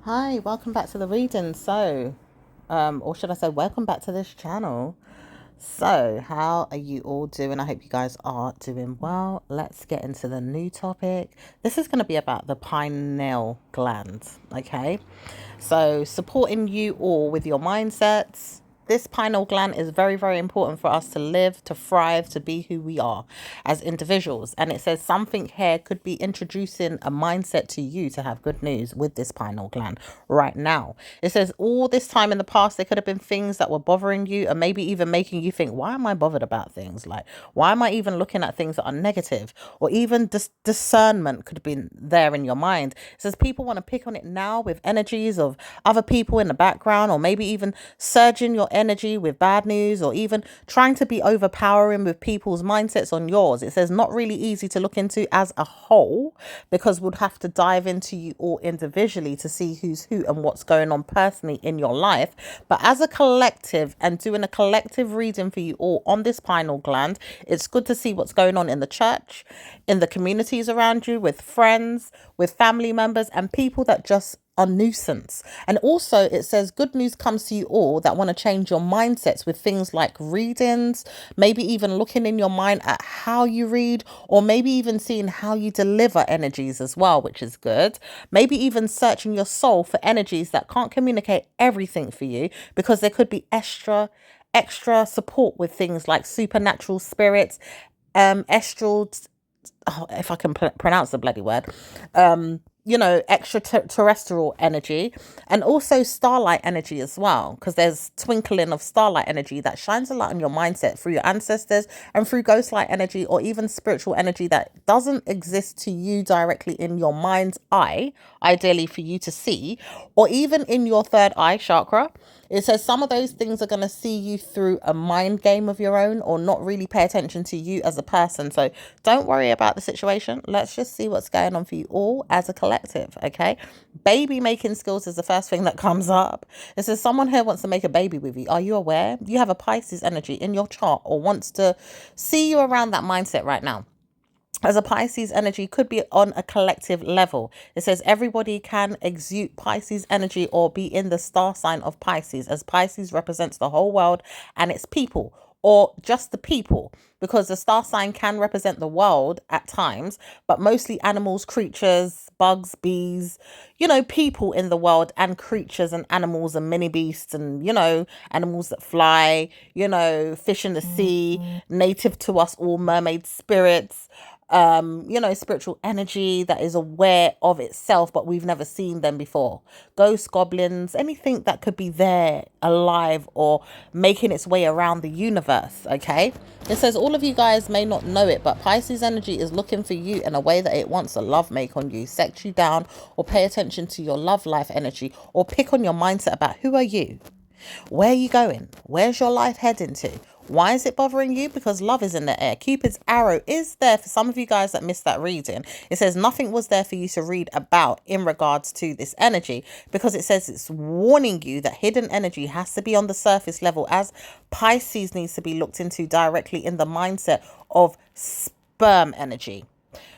Hi, welcome back to the reading. Or should I say, welcome back to this channel. So, how are you all doing? I hope you guys are doing well. Let's get into the new topic. This is going to be about the pineal gland, okay? So, supporting you all with your mindsets. This pineal gland is very, very important for us to live, to thrive, to be who we are as individuals. And it says something here could be introducing a mindset to you to have good news with this pineal gland right now. It says all this time in the past, there could have been things that were bothering you and maybe even making you think, why am I bothered about things? Like, why am I even looking at things that are negative? Or even discernment could have been there in your mind. It says people want to pick on it now with energies of other people in the background, or maybe even surging your energy with bad news, or even trying to be overpowering with people's mindsets on yours. It says not really easy to look into as a whole, because we'd have to dive into you all individually to see who's who and what's going on personally in your life. But as a collective, and doing a collective reading for you all on this pineal gland, it's good to see what's going on in the church, in the communities around you, with friends, with family members, and people that just a nuisance. And also it says good news comes to you all that want to change your mindsets with things like readings, maybe even looking in your mind at how you read, or maybe even seeing how you deliver energies as well, which is good. Maybe even searching your soul for energies that can't communicate everything for you, because there could be extra support with things like supernatural spirits, astral, if I can pronounce the bloody word, extraterrestrial energy, and also starlight energy as well, because there's twinkling of starlight energy that shines a light on your mindset through your ancestors and through ghost light energy, or even spiritual energy that doesn't exist to you directly in your mind's eye, ideally for you to see, or even in your third eye chakra. It says some of those things are going to see you through a mind game of your own, or not really pay attention to you as a person. So don't worry about the situation. Let's just see what's going on for you all as a collective, okay? Baby making skills is the first thing that comes up. It says someone here wants to make a baby with you. Are you aware? You have a Pisces energy in your chart, or wants to see you around that mindset right now. As a Pisces energy could be on a collective level. It says everybody can exude Pisces energy or be in the star sign of Pisces, as Pisces represents the whole world and its people, or just the people, because the star sign can represent the world at times, but mostly animals, creatures, bugs, bees, people in the world, and creatures and animals and mini beasts, and, animals that fly, fish in the sea, native to us all, mermaid spirits, spiritual energy that is aware of itself, but we've never seen them before. Ghosts, goblins, anything that could be there alive or making its way around the universe. Okay. It says all of you guys may not know it, but Pisces energy is looking for you in a way that it wants a love make on you, sex you down, or pay attention to your love life energy, or pick on your mindset about who are you? Where are you going? Where's your life heading to? Why is it bothering you? Because love is in the air. Cupid's arrow is there for some of you guys that missed that reading. It says nothing was there for you to read about in regards to this energy, because it says it's warning you that hidden energy has to be on the surface level, as Pisces needs to be looked into directly in the mindset of sperm energy,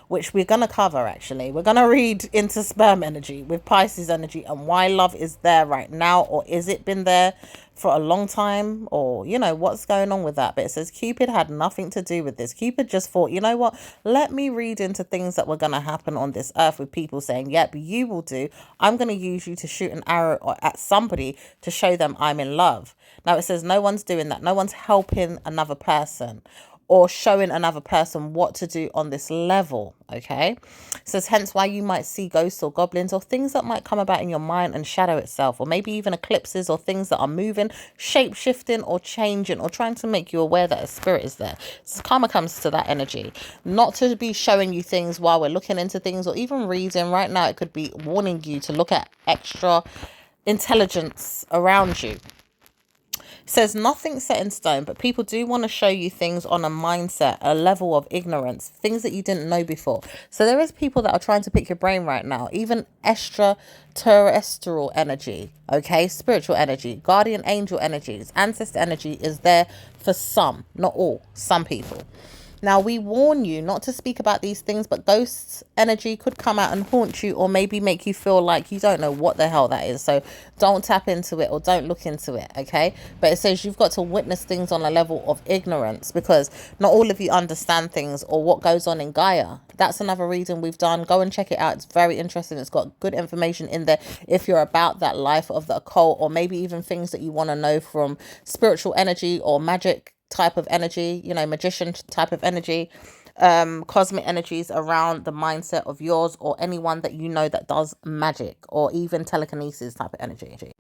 which we're going to cover. Actually, we're going to read into sperm energy with Pisces energy, and why love is there right now, or is it been there for a long time, or what's going on with that. But it says Cupid had nothing to do with this. Cupid just thought, you know what, let me read into things that were going to happen on this earth, with people saying, yep, you will do. I'm going to use you to shoot an arrow at somebody to show them I'm in love. Now it says no one's doing that. No one's helping another person or showing another person what to do on this level. Okay. It says hence why you might see ghosts or goblins, or things that might come about in your mind and shadow itself, or maybe even eclipses, or things that are moving, shape shifting, or changing, or trying to make you aware that a spirit is there. So karma comes to that energy, not to be showing you things while we're looking into things, or even reading. Right now it could be warning you to look at extra intelligence around you. Says nothing set in stone, but people do want to show you things on a mindset, a level of ignorance, things that you didn't know before. So there is people that are trying to pick your brain right now, even extraterrestrial energy, okay, spiritual energy, guardian angel energies, ancestor energy is there for some, not all, some people. Now, we warn you not to speak about these things, but ghost energy could come out and haunt you, or maybe make you feel like you don't know what the hell that is. So don't tap into it or don't look into it, okay? But it says you've got to witness things on a level of ignorance, because not all of you understand things or what goes on in Gaia. That's another reason we've done. Go and check it out. It's very interesting. It's got good information in there if you're about that life of the occult, or maybe even things that you want to know from spiritual energy or magic type of energy, you know, magician type of energy, cosmic energies around the mindset of yours or anyone that you know that does magic, or even telekinesis type of energy.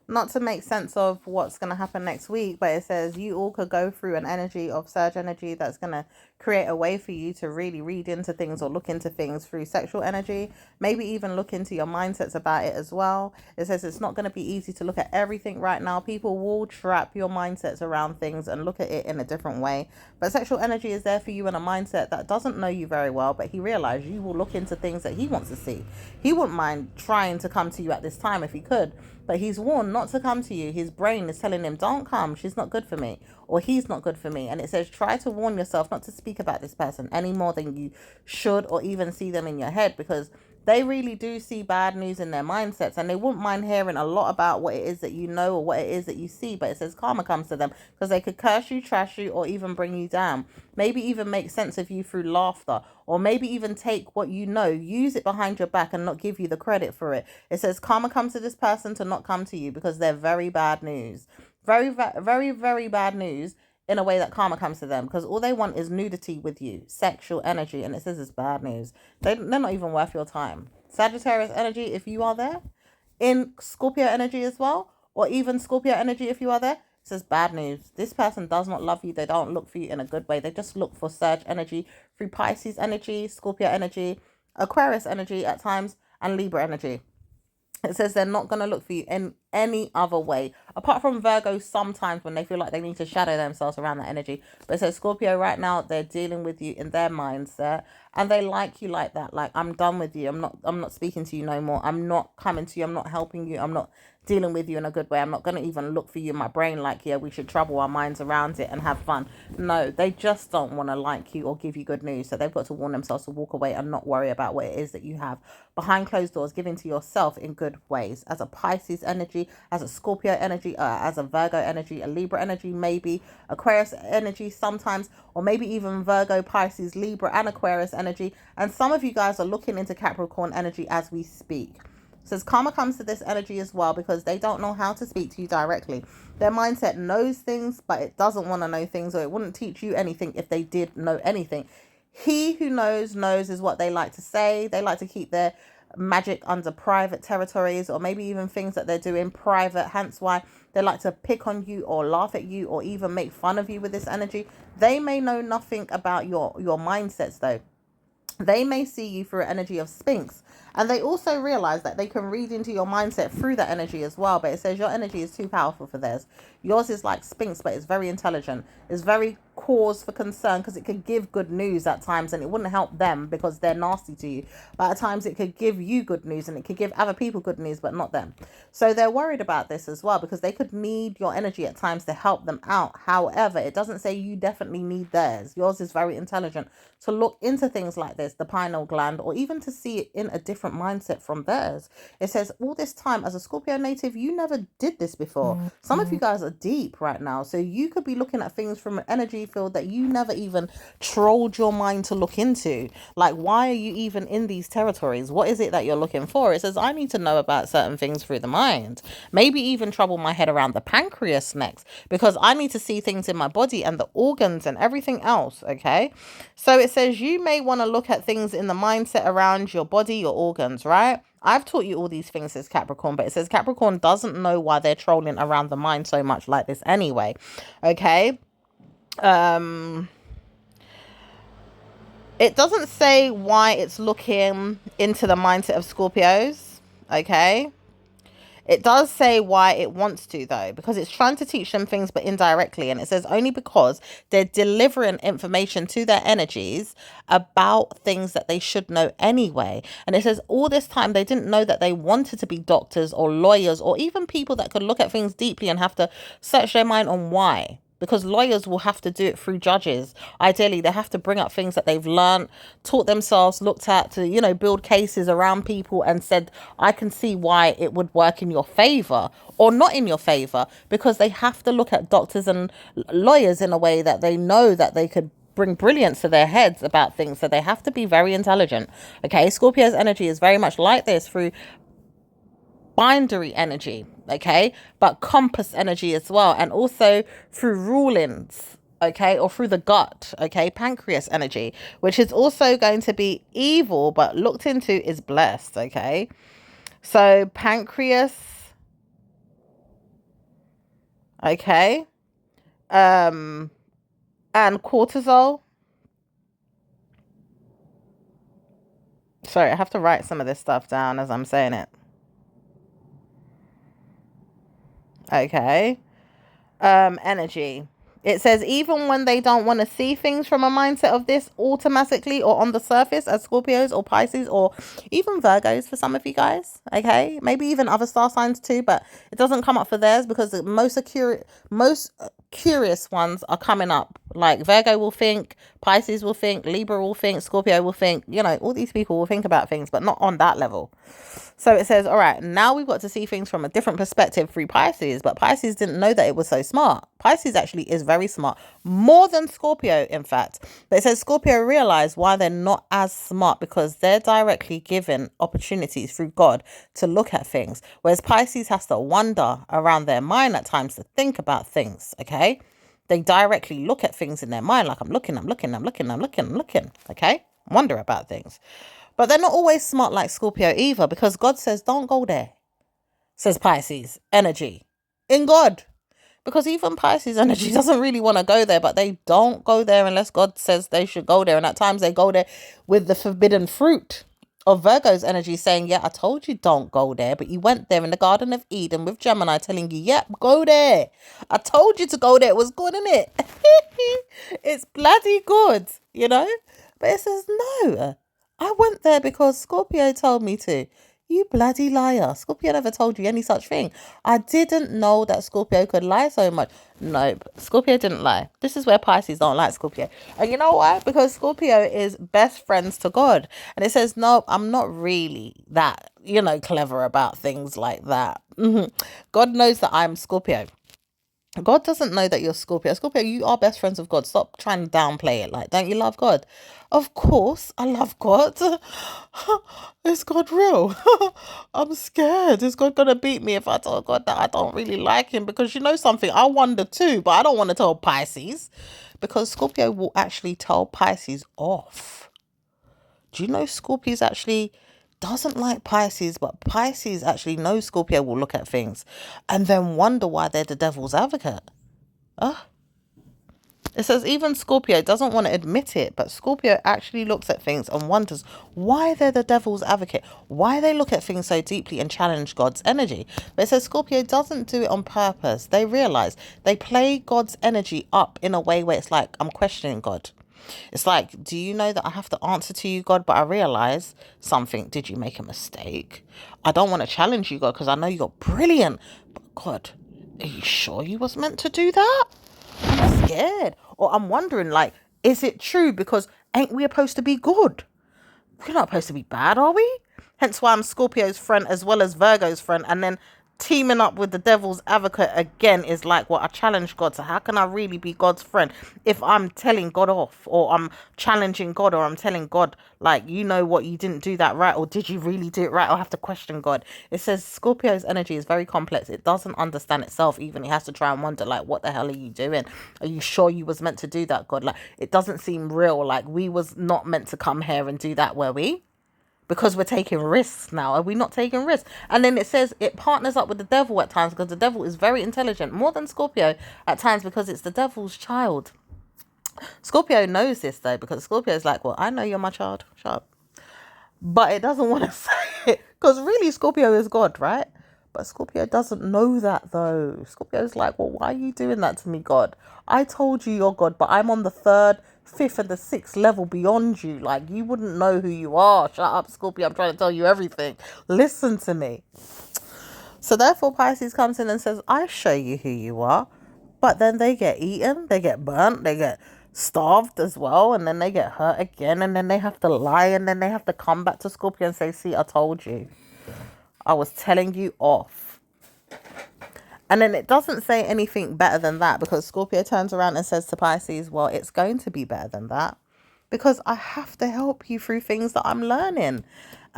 Not to make sense of what's going to happen next week, but it says you all could go through an energy of surge energy that's going to create a way for you to really read into things or look into things through sexual energy, maybe even look into your mindsets about it as well. It says it's not going to be easy to look at everything right now. People will trap your mindsets around things and look at it in a different way, but sexual energy is there for you in a mindset that doesn't know you very well, but he realized you will look into things that he wants to see. He wouldn't mind trying to come to you at this time if he could, but he's warned not to come to you. His brain is telling him, don't come, she's not good for me, or he's not good for me. And it says try to warn yourself not to speak about this person any more than you should, or even see them in your head, because they really do see bad news in their mindsets, and they wouldn't mind hearing a lot about what it is that you know or what it is that you see. But it says karma comes to them because they could curse you, trash you, or even bring you down. Maybe even make sense of you through laughter, or maybe even take what you know, use it behind your back and not give you the credit for it. It says karma comes to this person to not come to you because they're very bad news. Very, very, very bad news, in a way that karma comes to them, because all they want is nudity with you, sexual energy, and it says it's bad news. They're not even worth your time. Sagittarius energy, if you are there, in Scorpio energy as well, or even Scorpio energy if you are there, it says bad news. This person does not love you. They don't look for you in a good way. They just look for surge energy through Pisces energy, Scorpio energy, Aquarius energy at times, and Libra energy. It says they're not going to look for you in any other way, apart from Virgo sometimes when they feel like they need to shadow themselves around that energy. But it says Scorpio right now, they're dealing with you in their mindset, and they like you like that. Like, I'm done with you. I'm not speaking to you no more. I'm not coming to you. I'm not helping you. I'm not dealing with you in a good way. I'm not going to even look for you in my brain like, yeah, we should trouble our minds around it and have fun. No, they just don't want to like you or give you good news. So they've got to warn themselves to walk away and not worry about what it is that you have behind closed doors, giving to yourself in good ways. As a Pisces energy, as a Scorpio energy, as a Virgo energy, a Libra energy, maybe Aquarius energy sometimes, or maybe even Virgo, Pisces, Libra, and Aquarius energy. And some of you guys are looking into Capricorn energy as we speak. It says karma comes to this energy as well because they don't know how to speak to you directly. Their mindset knows things, but it doesn't want to know things, or it wouldn't teach you anything if they did know anything. He who knows is what they like to say. They like to keep their magic under private territories, or maybe even things that they're doing private, hence why they like to pick on you or laugh at you or even make fun of you with this energy. They may know nothing about your mindsets though. They may see you through an energy of Sphinx, and they also realize that they can read into your mindset through that energy as well. But it says your energy is too powerful for theirs. Yours is like Sphinx, but it's very intelligent. It's very cause for concern because it could give good news at times, and it wouldn't help them because they're nasty to you. But at times it could give you good news, and it could give other people good news, but not them. So they're worried about this as well because they could need your energy at times to help them out. However, it doesn't say you definitely need theirs. Yours is very intelligent to look into things like this, the pineal gland, or even to see it in a different mindset from theirs. It says all this time as a Scorpio native, you never did this before. Some of you guys are deep right now, so you could be looking at things from an energy field that you never even trolled your mind to look into. Like, why are you even in these territories? What is it that you're looking for? It says I need to know about certain things through the mind, maybe even trouble my head around the pancreas next, because I need to see things in my body and the organs and everything else. Okay, so it says you may want to look at things in the mindset around your body, your organs, right? I've taught you all these things as Capricorn, but it says Capricorn doesn't know why they're trolling around the mind so much like this anyway. Okay. It doesn't say why it's looking into the mindset of Scorpios. Okay. It does say why it wants to, though, because it's trying to teach them things, but indirectly. And it says only because they're delivering information to their energies about things that they should know anyway. And it says all this time they didn't know that they wanted to be doctors or lawyers or even people that could look at things deeply and have to search their mind on why. because lawyers will have to do it through judges. Ideally, they have to bring up things that they've learned, taught themselves, looked at to, build cases around people and said, I can see why it would work in your favor or not in your favor, because they have to look at doctors and lawyers in a way that they know that they could bring brilliance to their heads about things. So they have to be very intelligent. Okay. Scorpio's energy is very much like this through binary energy, okay, but compass energy as well, and also through rulings, okay, or through the gut, okay, pancreas energy, which is also going to be evil but looked into is blessed, okay. So pancreas, okay, and cortisol. Sorry, I have to write some of this stuff down as I'm saying it. Okay. Energy. It says even when they don't want to see things from a mindset of this automatically or on the surface, as Scorpios or Pisces or even Virgos for some of you guys, okay, maybe even other star signs too, but it doesn't come up for theirs because the most curious ones are coming up. Like Virgo will think, Pisces will think, Libra will think, Scorpio will think, all these people will think about things, but not on that level. So it says, all right, now we've got to see things from a different perspective through Pisces, but Pisces didn't know that it was so smart. Pisces actually is very smart, more than Scorpio, in fact. But it says Scorpio realized why they're not as smart because they're directly given opportunities through God to look at things, whereas Pisces has to wander around their mind at times to think about things, okay? They directly look at things in their mind like I'm looking, okay? Wonder about things. But they're not always smart like Scorpio either, because God says, don't go there, says Pisces energy in God. Because even Pisces energy doesn't really want to go there, but they don't go there unless God says they should go there. And at times they go there with the forbidden fruit of Virgo's energy saying, yeah, I told you don't go there, but you went there in the Garden of Eden with Gemini telling you, yep, go there. I told you to go there. It was good, isn't it? It's bloody good, But it says, no, I went there because Scorpio told me to. You bloody liar. Scorpio never told you any such thing. I didn't know that Scorpio could lie so much. Nope. Scorpio didn't lie. This is where Pisces don't like Scorpio. And you know why? Because Scorpio is best friends to God. And it says, nope, I'm not really that, clever about things like that. God knows that I'm Scorpio. God doesn't know that you're Scorpio. Scorpio, you are best friends with God. Stop trying to downplay it. Like, don't you love God? Of course, I love God. Is God real? I'm scared. Is God going to beat me if I tell God that I don't really like him? Because you know something, I wonder too, but I don't want to tell Pisces. Because Scorpio will actually tell Pisces off. Do you know Scorpios actually doesn't like Pisces, but Pisces actually knows Scorpio will look at things and then wonder why they're the devil's advocate. It says even Scorpio doesn't want to admit it, but Scorpio actually looks at things and wonders why they're the devil's advocate, why they look at things so deeply and challenge God's energy. But it says Scorpio doesn't do it on purpose. They realize they play God's energy up in a way where it's like, I'm questioning God. It's like, do you know that I have to answer to you, God? But I realize something. Did you make a mistake? I don't want to challenge you, God, because I know you're brilliant. But God, are you sure you was meant to do that? I'm scared. Or I'm wondering, like, is it true? Because ain't we supposed to be good? We're not supposed to be bad, are we? Hence why I'm Scorpio's friend as well as Virgo's friend. And then teaming up with the devil's advocate again is like, I challenge God. So how can I really be God's friend if I'm telling God off, or I'm challenging God, or I'm telling God, like, you know what, you didn't do that right, or did you really do it right? I'll have to question God. It says Scorpio's energy is very complex. It doesn't understand itself even. It has to try and wonder, like, what the hell are you doing? Are you sure you was meant to do that, God? Like, it doesn't seem real. Like, we was not meant to come here and do that, were we? Because we're taking risks now. Are we not taking risks? And then it says it partners up with the devil at times, because the devil is very intelligent, more than Scorpio at times, because it's the devil's child. Scorpio knows this though, because Scorpio is like, well, I know you're my child. Shut up. But it doesn't want to say it, because really Scorpio is God, right? But Scorpio doesn't know that though. Scorpio's like, well, why are you doing that to me, God? I told you you're God, but I'm on the 3rd, 5th and the 6th level beyond you. Like, you wouldn't know who you are. Shut up, Scorpio. I'm trying to tell you everything. Listen to me. So therefore Pisces comes in and says, I show you who you are. But then they get eaten, they get burnt, they get starved as well, and then they get hurt again, and then they have to lie, and then they have to come back to Scorpio and say, see, I told you. I was telling you off. And then it doesn't say anything better than that, because Scorpio turns around and says to Pisces, well, it's going to be better than that, because I have to help you through things that I'm learning.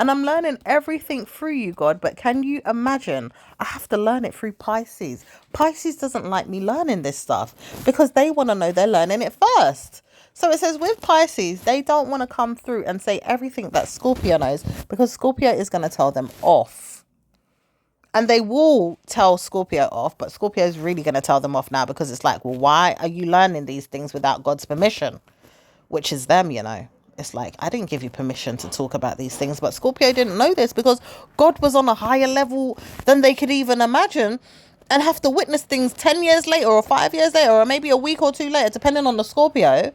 And I'm learning everything through you, God. But can you imagine? I have to learn it through Pisces. Pisces doesn't like me learning this stuff because they want to know they're learning it first. So it says with Pisces, they don't want to come through and say everything that Scorpio knows, because Scorpio is going to tell them off. And they will tell Scorpio off, but Scorpio is really going to tell them off now, because it's like, well, why are you learning these things without God's permission? Which is them, you know. It's like, I didn't give you permission to talk about these things, but Scorpio didn't know this because God was on a higher level than they could even imagine, and have to witness things 10 years later or 5 years later, or maybe a week or two later, depending on the Scorpio.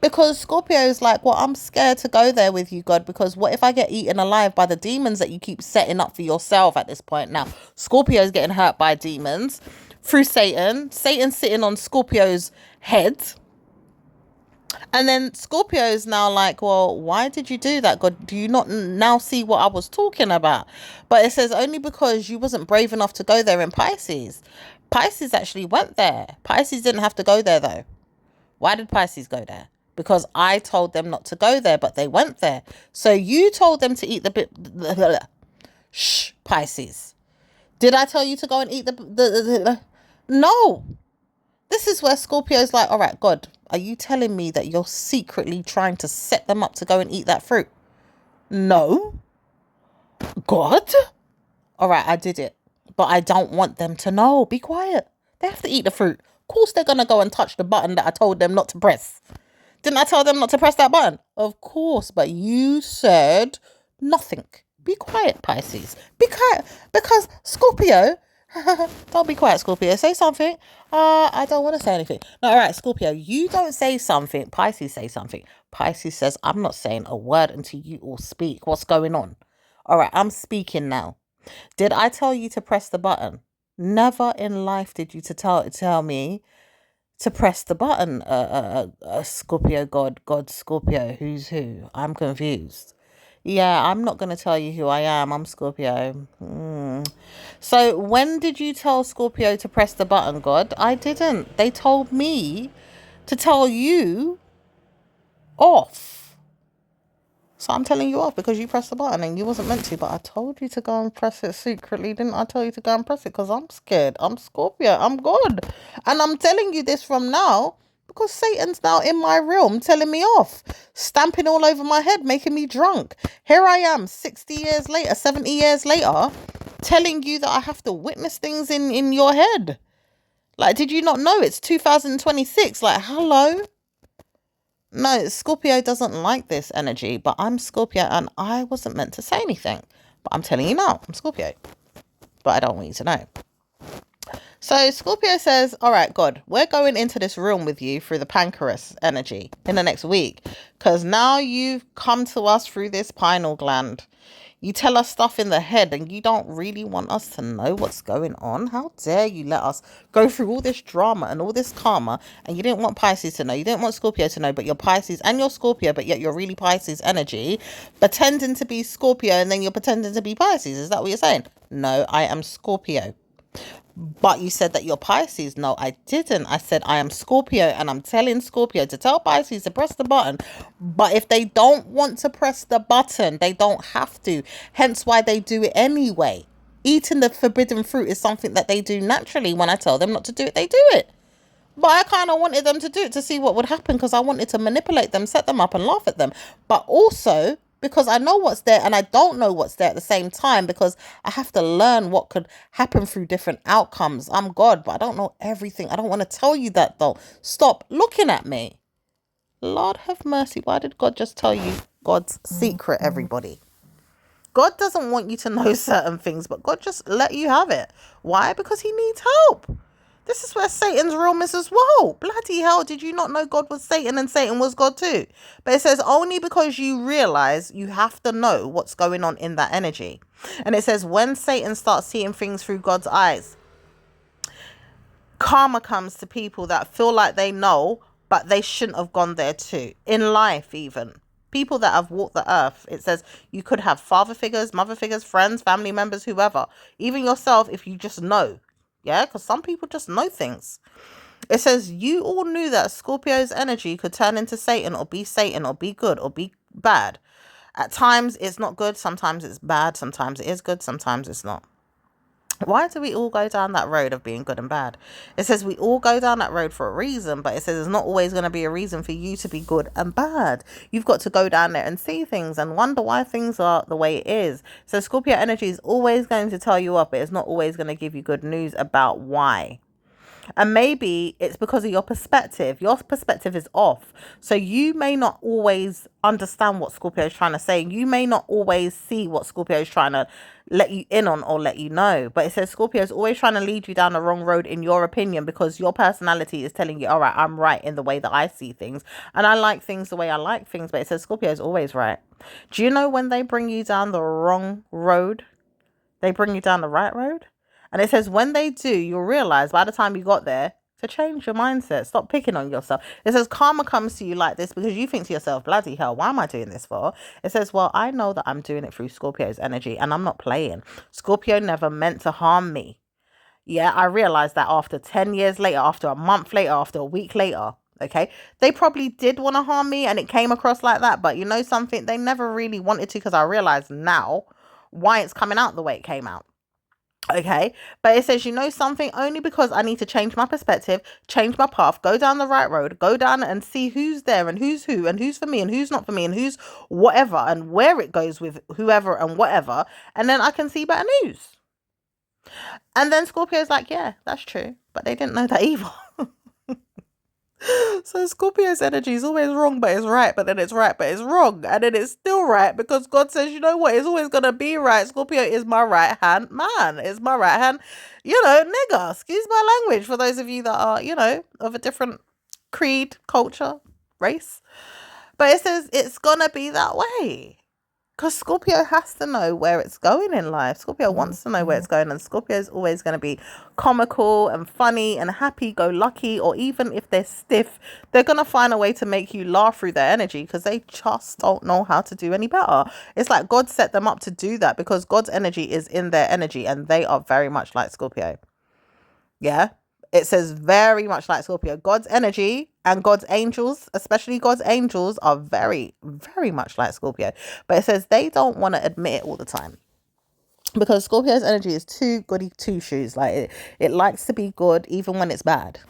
Because Scorpio is like, well, I'm scared to go there with you, God, because what if I get eaten alive by the demons that you keep setting up for yourself at this point? Now, Scorpio is getting hurt by demons through Satan. Satan's sitting on Scorpio's head. And then Scorpio is now like, well, why did you do that, God? Do you not now see what I was talking about? But it says only because you wasn't brave enough to go there in Pisces. Pisces actually went there. Pisces didn't have to go there, though. Why did Pisces go there? Because I told them not to go there, but they went there. So you told them to eat the bit. Shh, Pisces. Did I tell you to go and eat the No. This is where Scorpio's like, all right, God, are you telling me that you're secretly trying to set them up to go and eat that fruit? No. God? All right, I did it. But I don't want them to know. Be quiet. They have to eat the fruit. Of course they're going to go and touch the button that I told them not to press. Didn't I tell them not to press that button? Of course, but you said nothing. Be quiet, Pisces. Be quiet. Because Scorpio... Don't be quiet, Scorpio. Say something. I don't want to say anything. No, all right, Scorpio, you don't say something. Pisces say something. Pisces says, I'm not saying a word until you all speak. What's going on? All right, I'm speaking now. Did I tell you to press the button? Never in life did you tell me to press the button. Scorpio, God, Scorpio. Who's who? I'm confused. Yeah, I'm not going to tell you who I am. I'm Scorpio. So when did you tell Scorpio to press the button, God? I didn't. They told me to tell you off. So I'm telling you off because you pressed the button and you wasn't meant to. But I told you to go and press it secretly. Didn't I tell you to go and press it? Because I'm scared. I'm Scorpio. I'm God. And I'm telling you this from now. Because Satan's now in my realm telling me off, stamping all over my head, making me drunk. Here I am 60 years later, 70 years later, telling you that I have to witness things in your head. Like, did you not know it's 2026? Like, hello? No, Scorpio doesn't like this energy, but I'm Scorpio and I wasn't meant to say anything. But I'm telling you now, I'm Scorpio. But I don't want you to know. So Scorpio says, all right, God, we're going into this room with you through the pancreas energy in the next week. Because now you've come to us through this pineal gland. You tell us stuff in the head and you don't really want us to know what's going on. How dare you let us go through all this drama and all this karma, and you didn't want Pisces to know. You didn't want Scorpio to know, but you're Pisces and you're Scorpio, but yet you're really Pisces energy, pretending to be Scorpio and then you're pretending to be Pisces. Is that what you're saying? No, I am Scorpio. But you said that you're Pisces. No, I didn't. I said I am Scorpio and I'm telling Scorpio to tell Pisces to press the button. But if they don't want to press the button, they don't have to. Hence why they do it anyway. Eating the forbidden fruit is something that they do naturally. When I tell them not to do it, they do it. But I kind of wanted them to do it to see what would happen because I wanted to manipulate them, set them up and laugh at them. But also because I know what's there and I don't know what's there at the same time, because I have to learn what could happen through different outcomes. I'm God, but I don't know everything. I don't want to tell you that though. Stop looking at me. Lord have mercy. Why did God just tell you God's secret, everybody? God doesn't want you to know certain things, but God just let you have it. Why? Because he needs help. This is where Satan's realm is as well. Bloody hell, did you not know God was Satan and Satan was God too? But it says only because you realize you have to know what's going on in that energy. And it says when Satan starts seeing things through God's eyes, Karma comes to people that feel like they know, but they shouldn't have gone there too. In life, even. People that have walked the earth. It says you could have father figures, mother figures, friends, family members, whoever. Even yourself if you just know. Yeah, because some people just know things. It says you all knew that Scorpio's energy could turn into Satan or be good or be bad. At times it's not good, sometimes it's bad, sometimes it is good, sometimes it's not. Why do we all go down that road of being good and bad? It says we all go down that road for a reason, but it says there's not always going to be a reason for you to be good and bad. You've got to go down there and see things and wonder why things are the way it is. So Scorpio energy is always going to tell you up, but it's not always going to give you good news about why. And maybe it's because of your perspective. Your perspective is off. So you may not always understand what Scorpio is trying to say. You may not always see what Scorpio is trying to let you in on or let you know. But it says Scorpio is always trying to lead you down the wrong road in your opinion, because your personality is telling you, all right, I'm right in the way that I see things. And I like things the way I like things. But it says Scorpio is always right. Do you know when they bring you down the wrong road, they bring you down the right road? And it says when they do, you'll realize by the time you got there to change your mindset. Stop picking on yourself. It says karma comes to you like this because you think to yourself, bloody hell, why am I doing this for? It says, well, I know that I'm doing it through Scorpio's energy and I'm not playing. Scorpio never meant to harm me. Yeah, I realized that after 10 years later, after a month later, after a week later. Okay, they probably did want to harm me and it came across like that. But you know something? They never really wanted to, because I realize now why it's coming out the way it came out. Okay, but it says, you know something, only because I need to change my perspective, change my path, go down the right road, go down and see who's there and who's who and who's for me and who's not for me and who's whatever and where it goes with whoever and whatever, and then I can see better news. And then Scorpio's like, yeah, that's true, but they didn't know that either. So Scorpio's energy is always wrong, but it's right, but then it's right, but it's wrong, and then it's still right because God says, you know what, it's always going to be right. Scorpio is my right hand man. It's my right hand, nigger. Excuse my language for those of you that are, of a different creed, culture, race. But it says it's going to be that way. Because Scorpio has to know where it's going in life. Scorpio wants to know where it's going. And Scorpio is always going to be comical and funny and happy-go-lucky. Or even if they're stiff, they're going to find a way to make you laugh through their energy, because they just don't know how to do any better. It's like God set them up to do that because God's energy is in their energy. And they are very much like Scorpio. Yeah. It says very much like Scorpio. God's energy and God's angels, especially God's angels, are very, very much like Scorpio. But it says they don't want to admit it all the time, because Scorpio's energy is too goody two shoes. Like it likes to be good even when it's bad.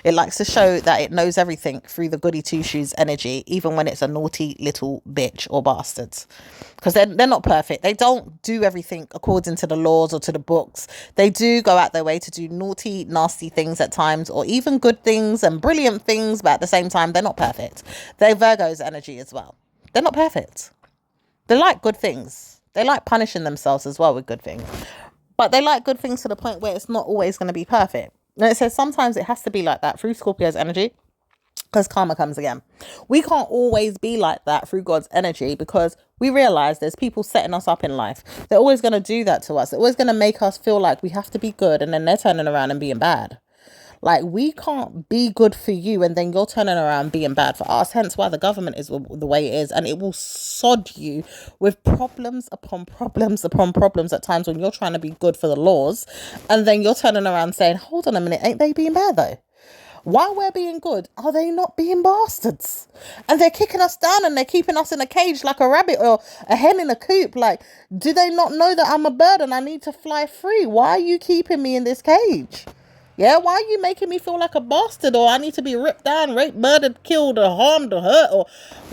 It likes to show that it knows everything through the goody two shoes energy, even when it's a naughty little bitch or bastards. Because they're not perfect. They don't do everything according to the laws or to the books. They do go out their way to do naughty, nasty things at times, or even good things and brilliant things, but at the same time, they're not perfect. They're Virgo's energy as well. They're not perfect. They like good things. They like punishing themselves as well with good things. But they like good things to the point where it's not always going to be perfect. And it says sometimes it has to be like that through Scorpio's energy, because karma comes again. We can't always be like that through God's energy, because we realize there's people setting us up in life. They're always going to do that to us. They're always going to make us feel like we have to be good, and then they're turning around and being bad. Like, we can't be good for you and then you're turning around being bad for us. Hence why the government is the way it is. And it will sod you with problems upon problems upon problems at times when you're trying to be good for the laws. And then you're turning around saying, hold on a minute, ain't they being bad though? While we're being good, are they not being bastards? And they're kicking us down and they're keeping us in a cage like a rabbit or a hen in a coop. Like, do they not know that I'm a bird and I need to fly free? Why are you keeping me in this cage? Yeah, why are you making me feel like a bastard, or I need to be ripped down, raped, murdered, killed, or harmed, or hurt? Or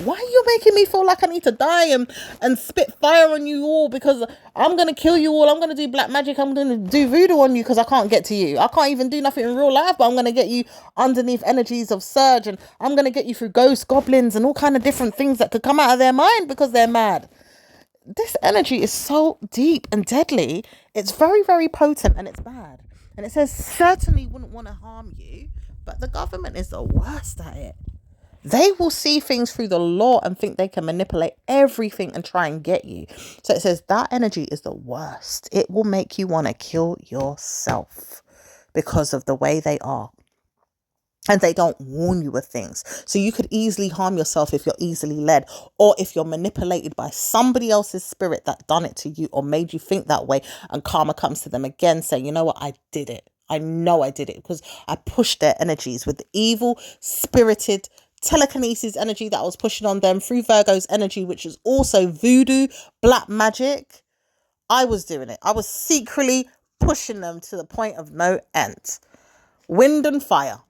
why are you making me feel like I need to die and spit fire on you all because I'm going to kill you all? I'm going to do black magic. I'm going to do voodoo on you because I can't get to you. I can't even do nothing in real life, but I'm going to get you underneath energies of surge, and I'm going to get you through ghosts, goblins, and all kind of different things that could come out of their mind because they're mad. This energy is so deep and deadly. It's very, very potent, and it's bad. And it says certainly wouldn't want to harm you, but the government is the worst at it. They will see things through the law and think they can manipulate everything and try and get you. So it says that energy is the worst. It will make you want to kill yourself. because of the way they are. And they don't warn you of things. So you could easily harm yourself if you're easily led, or if you're manipulated by somebody else's spirit that done it to you or made you think that way. And karma comes to them again saying, you know what, I did it. I know I did it because I pushed their energies with the evil, spirited telekinesis energy that I was pushing on them through Virgo's energy, which is also voodoo, black magic. I was doing it. I was secretly pushing them to the point of no end. Wind and fire.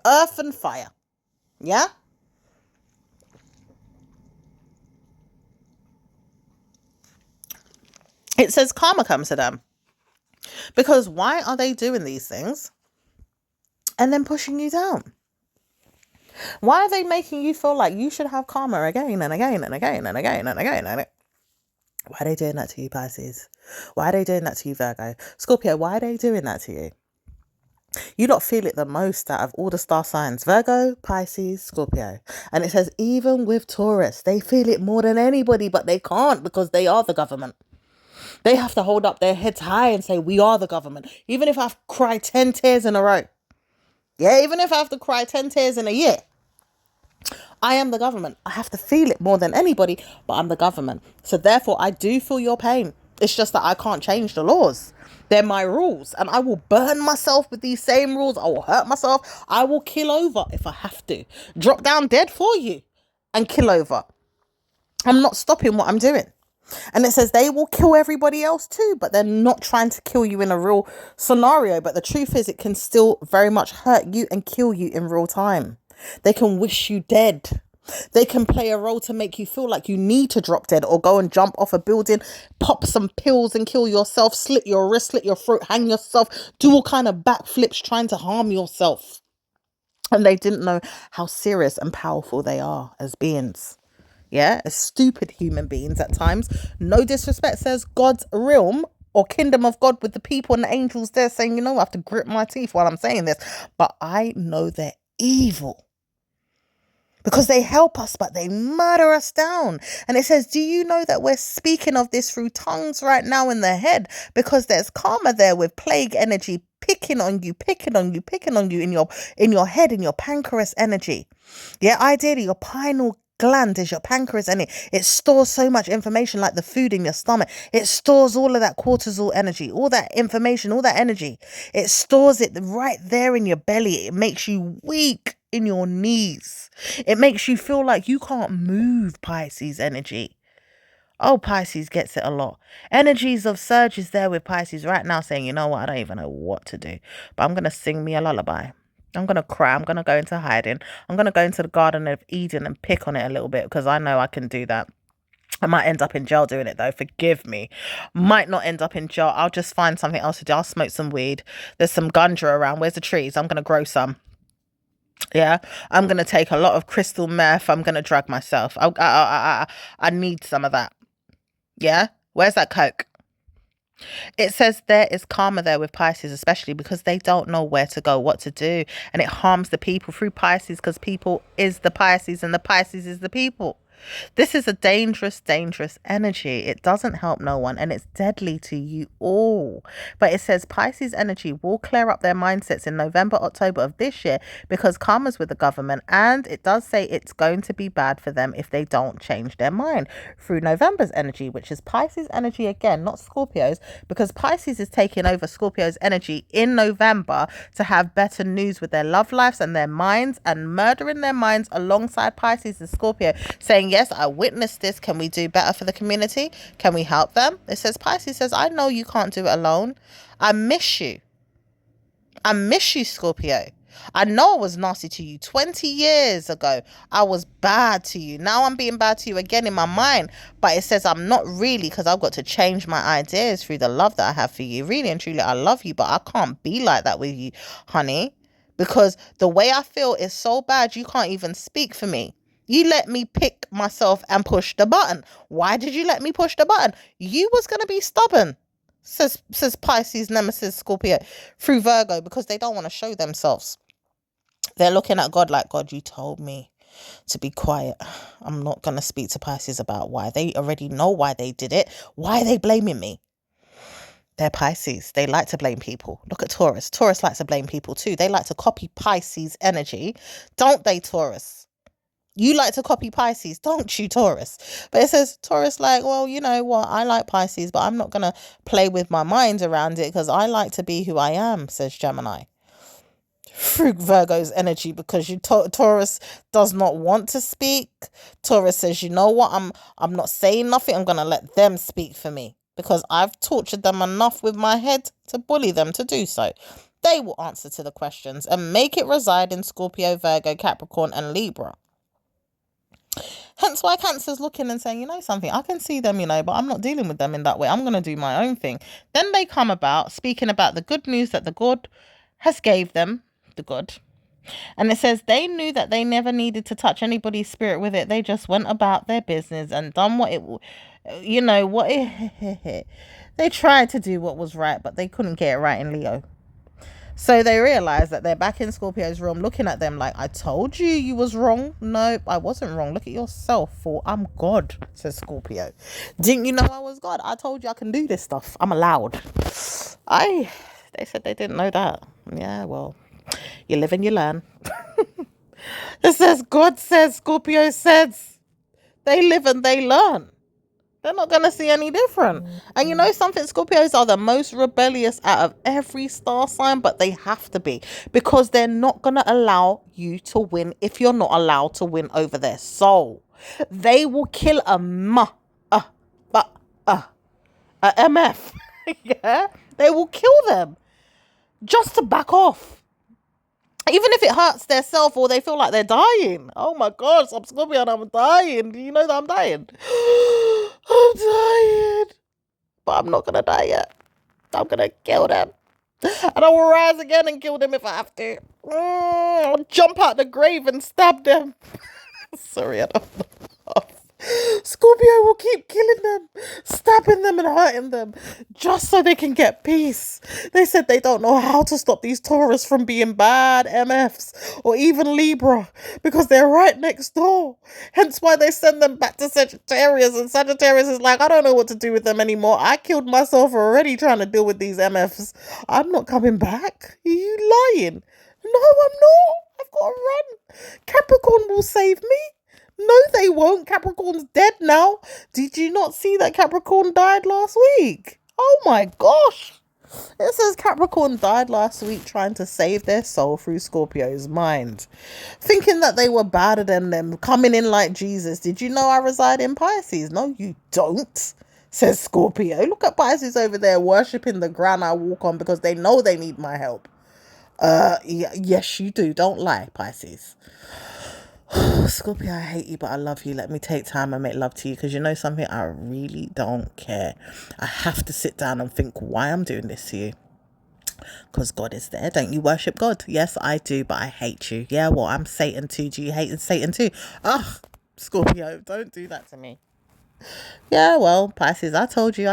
Earth and fire. Yeah? It says karma comes to them. Because why are they doing these things and then pushing you down? Why are they making you feel like you should have karma again and again and again and again and again? Why are they doing that to you, Pisces? Why are they doing that to you, Virgo? Scorpio, why are they doing that to you? You don't feel it the most out of all the star signs. Virgo, Pisces, Scorpio. And it says even with Taurus, they feel it more than anybody, but they can't because they are the government. They have to hold up their heads high and say, we are the government. Even if I have to cry 10 tears in a row. Yeah, even if I have to cry 10 tears in a year. I am the government. I have to feel it more than anybody, but I'm the government. So therefore, I do feel your pain. It's just that I can't change the laws. They're my rules, and I will burn myself with these same rules. I will hurt myself. I will kill over if I have to. Drop down dead for you and kill over. I'm not stopping what I'm doing. And it says they will kill everybody else too, but they're not trying to kill you in a real scenario. But the truth is, it can still very much hurt you and kill you in real time. They can wish you dead. They can play a role to make you feel like you need to drop dead or go and jump off a building, pop some pills and kill yourself, slit your wrist, slit your throat, hang yourself, do all kind of backflips trying to harm yourself. And they didn't know how serious and powerful they are as beings. Yeah, as stupid human beings at times. No disrespect, says God's realm or kingdom of God with the people and the angels there saying, you know, I have to grit my teeth while I'm saying this. But I know they're evil. Because they help us, but they murder us down. And it says, do you know that we're speaking of this through tongues right now in the head? Because there's karma there with plague energy picking on you in your head, in your pancreas energy. Yeah, ideally, your pineal gland is your pancreas and it stores so much information like the food in your stomach. It stores all of that cortisol energy, all that information, all that energy. It stores it right there in your belly. It makes you weak in your knees. It makes you feel like you can't move, Pisces energy. Oh, Pisces gets it a lot. Energies of surge is there with Pisces right now saying, you know what, I don't even know what to do, but I'm going to sing me a lullaby. I'm going to cry. I'm going to go into hiding. I'm going to go into the Garden of Eden and pick on it a little bit because I know I can do that. I might end up in jail doing it though. Forgive me. Might not end up in jail. I'll just find something else to do. I'll smoke some weed. There's some ganja around. Where's the trees? I'm going to grow some. Yeah, I'm going to take a lot of crystal meth. I'm going to drug myself. I need some of that. Yeah, where's that coke? It says there is karma there with Pisces, especially because they don't know where to go, what to do. And it harms the people through Pisces because people is the Pisces and the Pisces is the people. This is a dangerous, dangerous energy. It doesn't help no one and it's deadly to you all. But it says Pisces energy will clear up their mindsets in November, October of this year because karma's with the government. And it does say it's going to be bad for them if they don't change their mind through November's energy, which is Pisces energy again, not Scorpio's, because Pisces is taking over Scorpio's energy in November to have better news with their love lives and their minds and murdering their minds alongside Pisces and Scorpio saying, yes, I witnessed this. Can we do better for the community? Can we help them? It says, Pisces says, I know you can't do it alone. I miss you. I miss you, Scorpio. I know I was nasty to you 20 years ago. I was bad to you. Now I'm being bad to you again in my mind. But it says I'm not really because I've got to change my ideas through the love that I have for you. Really and truly, I love you, but I can't be like that with you, honey. Because the way I feel is so bad, you can't even speak for me. You let me pick myself and push the button. Why did you let me push the button? You was going to be stubborn, says Pisces, Nemesis, Scorpio, through Virgo, because they don't want to show themselves. They're looking at God like, God, you told me to be quiet. I'm not going to speak to Pisces about why. They already know why they did it. Why are they blaming me? They're Pisces. They like to blame people. Look at Taurus. Taurus likes to blame people too. They like to copy Pisces energy, don't they, Taurus? You like to copy Pisces, don't you, Taurus? But it says Taurus like, well, you know what? I like Pisces, but I'm not going to play with my mind around it because I like to be who I am, says Gemini. Through Virgo's energy, because Taurus does not want to speak. Taurus says, you know what? I'm not saying nothing. I'm going to let them speak for me because I've tortured them enough with my head to bully them to do so. They will answer to the questions and make it reside in Scorpio, Virgo, Capricorn, and Libra. Hence why Cancer's looking and saying, you know something, I can see them, but I'm not dealing with them in that way. I'm going to do my own thing. Then they come about speaking about the good news that the God has gave them, the God. And it says they knew that they never needed to touch anybody's spirit with it. They just went about their business and done what they tried to do what was right, but they couldn't get it right in Leo. So they realize that they're back in Scorpio's room looking at them like, I told you you was wrong. Nope, I wasn't wrong. Look at yourself, for I'm God, says Scorpio. Didn't you know I was God? I told you I can do this stuff. I'm allowed. They said they didn't know that. Yeah, well, you live and you learn. It says, God says, Scorpio says, they live and they learn. They're not going to see any different. And you know something? Scorpios are the most rebellious out of every star sign, but they have to be because they're not going to allow you to win if you're not allowed to win over their soul. They will kill a MF. Yeah? They will kill them just to back off. Even if it hurts their self or they feel like they're dying. Oh my gosh, I'm Scorpio and I'm dying. Do you know that I'm dying? I'm dying. But I'm not going to die yet. I'm going to kill them. And I will rise again and kill them if I have to. I'll jump out the grave and stab them. Sorry, I don't know. Scorpio will keep killing them, stabbing them and hurting them just so they can get peace. They said they don't know how to stop these Taurus from being bad MFs or even Libra because they're right next door. Hence why they send them back to Sagittarius, and Sagittarius is like, I don't know what to do with them anymore. I killed myself already trying to deal with these MFs. I'm not coming back. Are you lying? No, I'm not. I've got to run. Capricorn will save me. No, they won't. Capricorn's dead now. Did you not see that Capricorn died last week? Oh my gosh. It says Capricorn died last week trying to save their soul through Scorpio's mind. Thinking that they were better than them, coming in like Jesus. Did you know I reside in Pisces? No, you don't, says Scorpio. Look at Pisces over there worshipping the ground I walk on because they know they need my help. Yes, you do. Don't lie, Pisces. Scorpio, I hate you, but I love you. Let me take time and make love to you because you know something? I really don't care. I have to sit down and think why I'm doing this to you. Because God is there. Don't you worship God? Yes, I do, but I hate you. Yeah, well, I'm Satan too. Do you hate Satan too? Ugh, Scorpio, don't do that to me. Yeah, well, Pisces, I told you.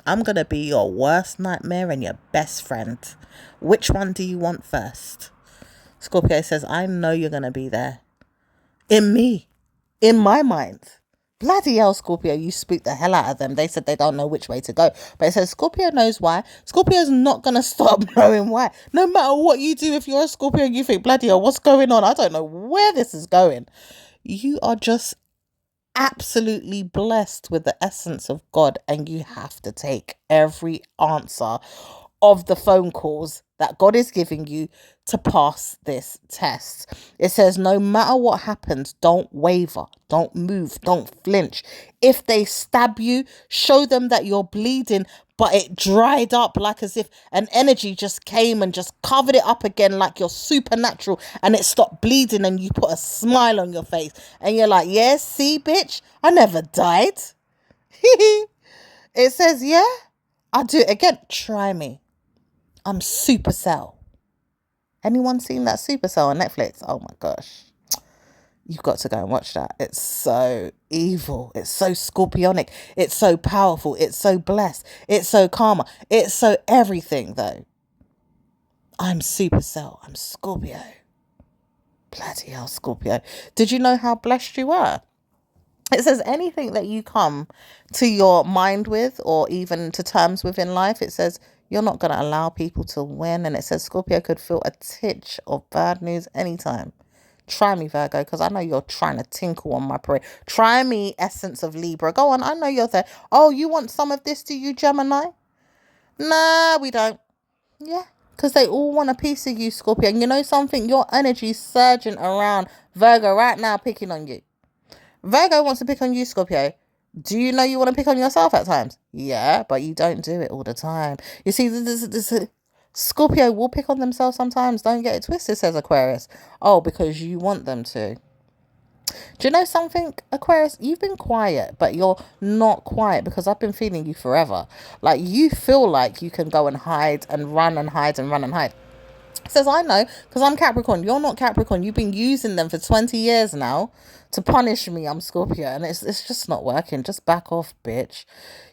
I'm going to be your worst nightmare and your best friend. Which one do you want first? Scorpio says, I know you're going to be there. In me. In my mind. Bloody hell, Scorpio, you spooked the hell out of them. They said they don't know which way to go. But it says Scorpio knows why. Scorpio's not going to stop knowing why. No matter what you do, if you're a Scorpio and you think, bloody hell, what's going on? I don't know where this is going. You are just absolutely blessed with the essence of God, and you have to take every answer of the phone calls that God is giving you to pass this test. It says, no matter what happens, don't waver, don't move, don't flinch. If they stab you, show them that you're bleeding, but it dried up like as if an energy just came and just covered it up again like you're supernatural, and it stopped bleeding and you put a smile on your face and you're like, yeah, see, bitch, I never died. It says, yeah, I'll do it again. Try me. I'm Supercell. Anyone seen that Supercell on Netflix? Oh my gosh. You've got to go and watch that. It's so evil. It's so scorpionic. It's so powerful. It's so blessed. It's so karma. It's so everything though. I'm Supercell. I'm Scorpio. Bloody hell, Scorpio. Did you know how blessed you were? It says anything that you come to your mind with or even to terms with in life, it says you're not going to allow people to win. And it says Scorpio could feel a titch of bad news anytime. Try me, Virgo, because I know you're trying to tinkle on my parade. Try me, essence of Libra. Go on, I know you're there. Oh, you want some of this, do you, Gemini? Nah, we don't. Yeah, because they all want a piece of you, Scorpio. And you know something? Your energy's surging around Virgo right now, picking on you. Virgo wants to pick on you, Scorpio. Do you know you want to pick on yourself at times? Yeah, but you don't do it all the time. You see, this Scorpio will pick on themselves sometimes. Don't get it twisted, says Aquarius. Oh, because you want them to. Do you know something, Aquarius? You've been quiet, but you're not quiet because I've been feeling you forever. Like, you feel like you can go and hide and run and hide and run and hide. It says, I know, because I'm Capricorn. You're not Capricorn. You've been using them for 20 years now to punish me. I'm Scorpio, and it's just not working. Just back off, bitch.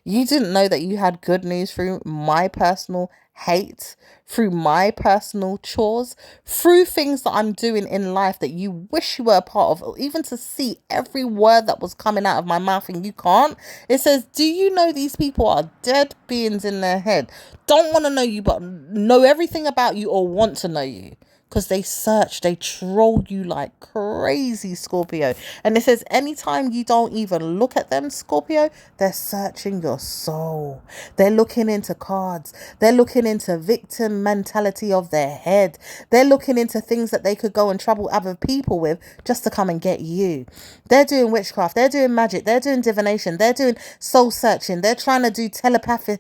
You didn't know that you had good news through my personal hate, through my personal chores, through things that I'm doing in life that you wish you were a part of, or even to see every word that was coming out of my mouth and you can't. It says, do you know these people are dead beings in their head? Don't want to know you, but know everything about you or want to know you. Because they search, they troll you like crazy, Scorpio. And it says anytime you don't even look at them, Scorpio, they're searching your soul. They're looking into cards. They're looking into victim mentality of their head. They're looking into things that they could go and trouble other people with just to come and get you. They're doing witchcraft. They're doing magic. They're doing divination. They're doing soul searching. They're trying to do telepathy,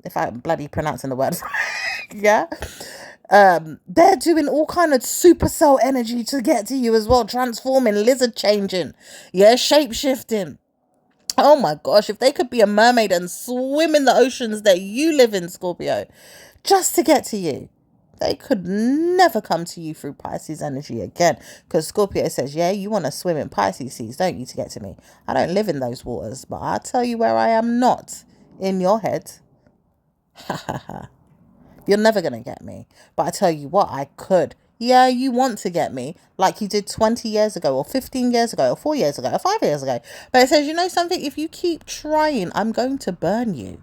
if I'm bloody pronouncing the word. Yeah. They're doing all kind of supercell energy to get to you as well, transforming, lizard changing, yeah, shape shifting. Oh my gosh, if they could be a mermaid and swim in the oceans that you live in, Scorpio, just to get to you, they could never come to you through Pisces energy again. Because Scorpio says, yeah, you want to swim in Pisces seas, don't you, to get to me? I don't live in those waters, but I'll tell you where I am not. In your head. Ha ha ha. You're never going to get me. But I tell you what, I could. Yeah, you want to get me like you did 20 years ago or 15 years ago or 4 years ago or 5 years ago. But it says, you know something? If you keep trying, I'm going to burn you.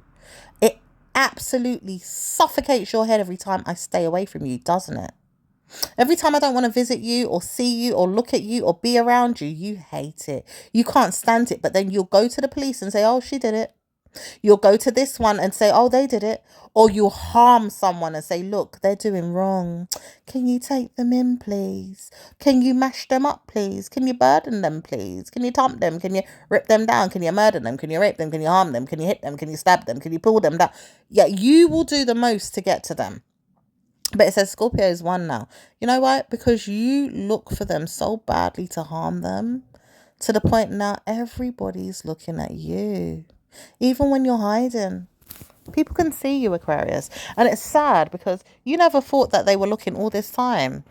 It absolutely suffocates your head every time I stay away from you, doesn't it? Every time I don't want to visit you or see you or look at you or be around you, you hate it. You can't stand it. But then you'll go to the police and say, oh, she did it. You'll go to this one and say, oh, they did it. Or you'll harm someone and say, look, they're doing wrong. Can you take them in, please? Can you mash them up, please? Can you burden them, please? Can you dump them? Can you rip them down? Can you murder them? Can you rape them? Can you harm them? Can you hit them? Can you stab them? Can you pull them down? Yeah, you will do the most to get to them. But it says Scorpio is one now. You know why? Because you look for them so badly to harm them, to the point now everybody's looking at you. Even when you're hiding, people can see you, Aquarius. And it's sad because you never thought that they were looking all this time.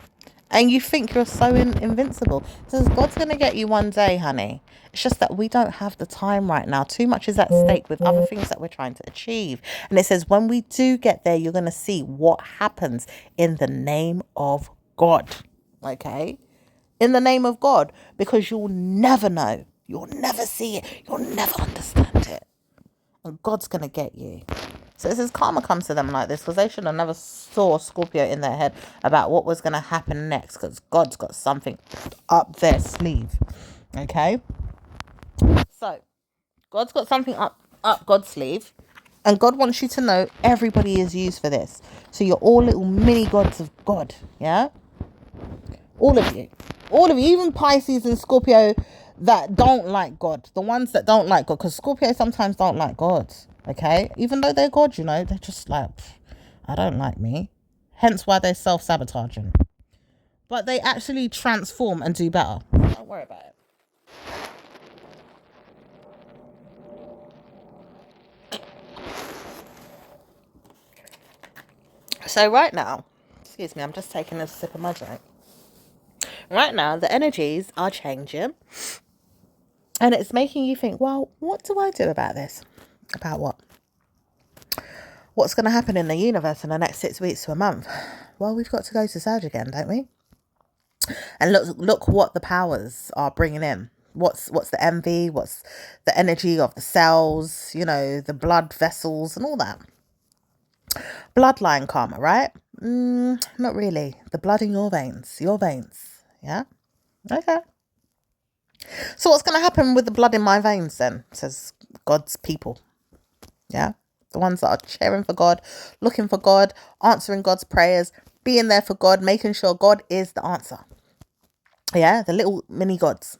And you think you're so invincible. So God's going to get you one day, honey. It's just that we don't have the time right now. Too much is at stake with other things that we're trying to achieve. And it says when we do get there, you're going to see what happens in the name of God. Okay? In the name of God. Because you'll never know. You'll never see it. You'll never understand it. And God's going to get you. So it says karma comes to them like this because they should have never saw Scorpio in their head about what was going to happen next because God's got something up their sleeve. Okay? So, God's got something up God's sleeve and God wants you to know everybody is used for this. So you're all little mini gods of God. Yeah? All of you. All of you. Even Pisces and Scorpio that don't like God. The ones that don't like God. Because Scorpio sometimes don't like God. Okay? Even though they're God, you know. They're just like, I don't like me. Hence why they're self-sabotaging. But they actually transform and do better. Don't worry about it. So right now, excuse me, I'm just taking a sip of my drink. Right now, the energies are changing. And it's making you think, well, what do I do about this? About what? What's going to happen in the universe in the next 6 weeks to a month? Well, we've got to go to Surge again, don't we? And look what the powers are bringing in. What's the envy? What's the energy of the cells, you know, the blood vessels and all that? Bloodline karma, right? Not really. The blood in your veins. Yeah? Okay. So what's going to happen with the blood in my veins then, says God's people? Yeah? The ones that are cheering for God, looking for God, answering God's prayers, being there for God, making sure God is the answer. Yeah? The little mini gods.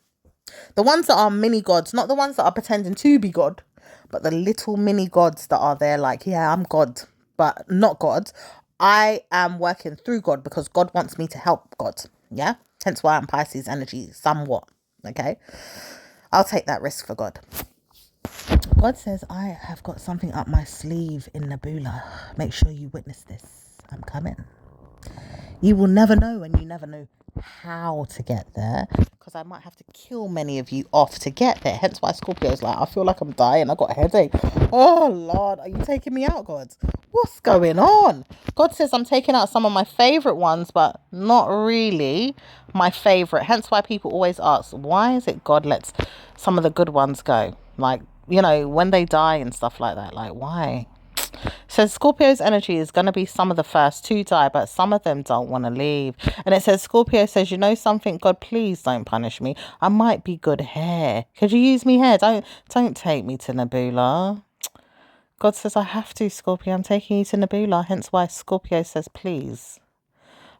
The ones that are mini gods, not the ones that are pretending to be God, but the little mini gods that are there like, yeah, I'm God, but not God. I am working through God because God wants me to help God. Yeah? Hence why I'm Pisces energy somewhat. Okay? I'll take that risk for God. God says, I have got something up my sleeve in Nebula. Make sure you witness this. I'm coming. You will never know, and you never know how to get there, because I might have to kill many of you off to get there. Hence why Scorpio's like, I feel like I'm dying. I got a headache. Oh Lord, are you taking me out, God? What's going on? God says I'm taking out some of my favorite ones, but not really my favorite. Hence why people always ask, why is it God lets some of the good ones go? Like, you know, when they die and stuff like that. Like, why? So Scorpio's energy is going to be some of the first to die, but some of them don't want to leave. And it says, Scorpio says, you know something, God, please don't punish me. I might be good here. Could you use me here? Don't take me to Nebula. God says, I have to, Scorpio. I'm taking you to Nebula. Hence why Scorpio says, please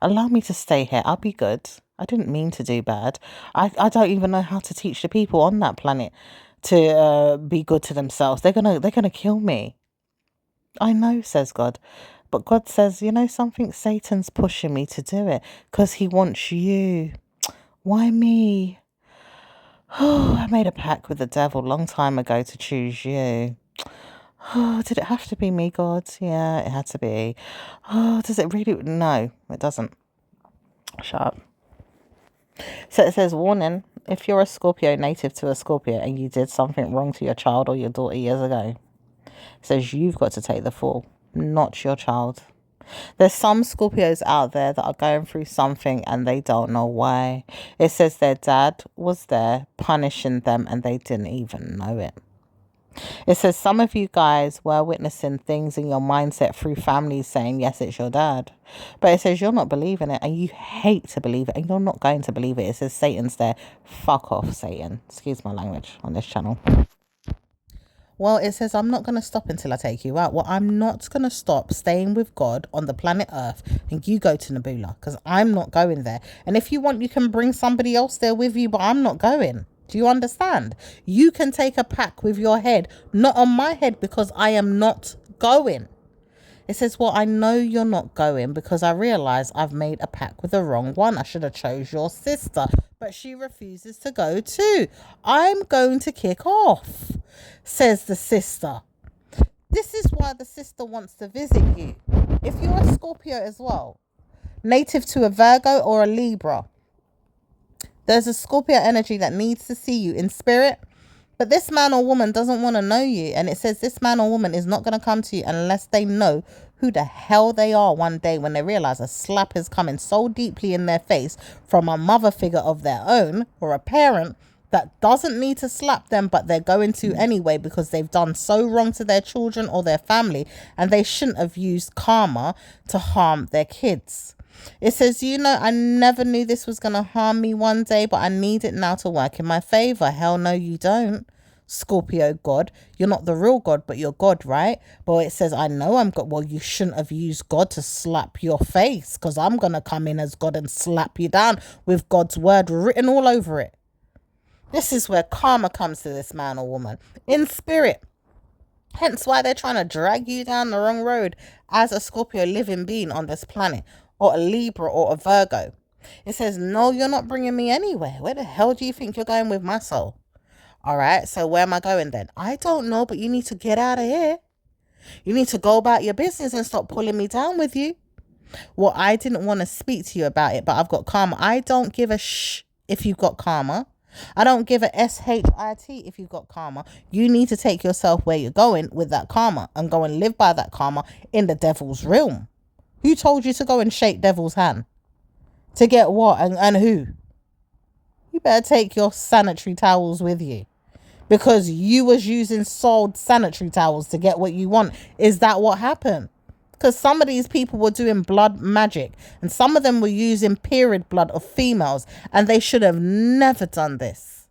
allow me to stay here. I'll be good. I didn't mean to do bad. I don't even know how to teach the people on that planet to be good to themselves. They're gonna kill me. I know, says God. But God says, you know something? Satan's pushing me to do it because he wants you. Why me? Oh, I made a pact with the devil a long time ago to choose you. Oh, did it have to be me, God? Yeah, it had to be. Oh, does it really? No, it doesn't. Shut up. So it says, warning, if you're a Scorpio native to a Scorpio and you did something wrong to your child or your daughter years ago, it says you've got to take the fall, not your child. There's some Scorpios out there that are going through something and they don't know why. It says their dad was there punishing them and they didn't even know it. It says some of you guys were witnessing things in your mindset through families saying, yes, it's your dad. But it says you're not believing it and you hate to believe it and you're not going to believe it. It says Satan's there. Fuck off, Satan. Excuse my language on this channel. Well, it says, I'm not going to stop until I take you out. Well, I'm not going to stop staying with God on the planet Earth and you go to Nebula because I'm not going there. And if you want, you can bring somebody else there with you, but I'm not going. Do you understand? You can take a pack with your head, not on my head because I am not going. It says, well, I know you're not going because I realise I've made a pact with the wrong one. I should have chose your sister, but she refuses to go too. I'm going to kick off, says the sister. This is why the sister wants to visit you. If you're a Scorpio as well, native to a Virgo or a Libra, there's a Scorpio energy that needs to see you in spirit. But this man or woman doesn't want to know you. And it says this man or woman is not going to come to you unless they know who the hell they are one day when they realize a slap is coming so deeply in their face from a mother figure of their own or a parent that doesn't need to slap them, but they're going to anyway because they've done so wrong to their children or their family and they shouldn't have used karma to harm their kids. It says, you know, I never knew this was going to harm me one day, but I need it now to work in my favor. Hell no, you don't, Scorpio God. You're not the real God, but you're God, right? But it says, I know I'm God. Well, you shouldn't have used God to slap your face because I'm going to come in as God and slap you down with God's word written all over it. This is where karma comes to this man or woman in spirit. Hence why they're trying to drag you down the wrong road as a Scorpio living being on this planet, or a Libra or a Virgo. It says, no, you're not bringing me anywhere. Where the hell do you think you're going with my soul? All right, so where am I going then? I don't know, but you need to get out of here. You need to go about your business and stop pulling me down with you. Well, I didn't want to speak to you about it, but I've got karma. I don't give a shh if you've got karma. I don't give a shit if you've got karma. You need to take yourself where you're going with that karma and go and live by that karma in the devil's realm. Who told you to go and shake devil's hand? To get what and who? you better take your sanitary towels with you, because you was using sold sanitary towels to get what you want. Is that what happened? Because some of these people were doing blood magic, and some of them were using period blood of females, and they should have never done this.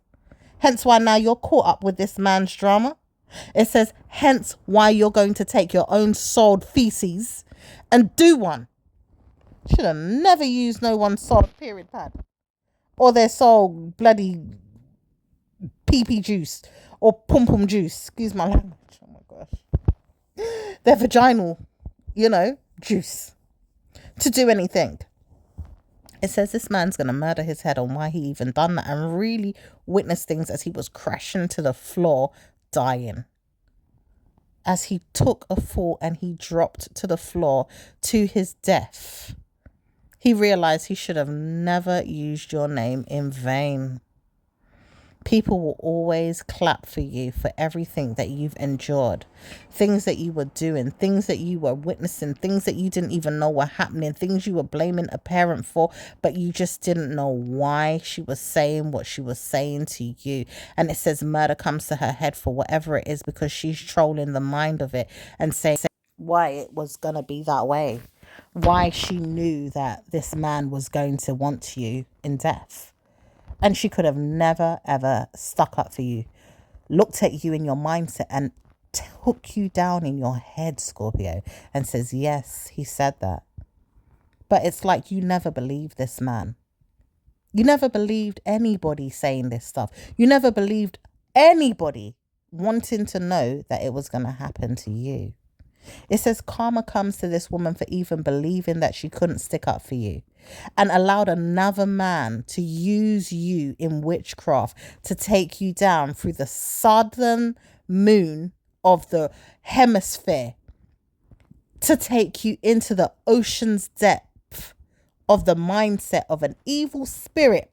Hence why now you're caught up with this man's drama. It says, hence why you're going to take your own sold feces and do one. Should have never used no one's sold period pad, or their sold bloody pee juice, or pum pum juice. Excuse my language. Oh my gosh. Their vaginal, juice to do anything. It says this man's going to murder his head on why he even done that, and really witnessed things as he was crashing to the floor, dying. As he took a fall and he dropped to the floor to his death, he realized he should have never used your name in vain. People will always clap for you for everything that you've endured, things that you were doing, things that you were witnessing, things that you didn't even know were happening, things you were blaming a parent for, but you just didn't know why she was saying what she was saying to you. And it says murder comes to her head for whatever it is, because she's trolling the mind of it and saying why it was going to be that way, why she knew that this man was going to want you in death. And she could have never, ever stuck up for you, looked at you in your mindset and took you down in your head, Scorpio, and says, yes, he said that. But it's like you never believed this man. You never believed anybody saying this stuff. You never believed anybody wanting to know that it was going to happen to you. It says karma comes to this woman for even believing that she couldn't stick up for you, and allowed another man to use you in witchcraft to take you down through the southern moon of the hemisphere, to take you into the ocean's depth of the mindset of an evil spirit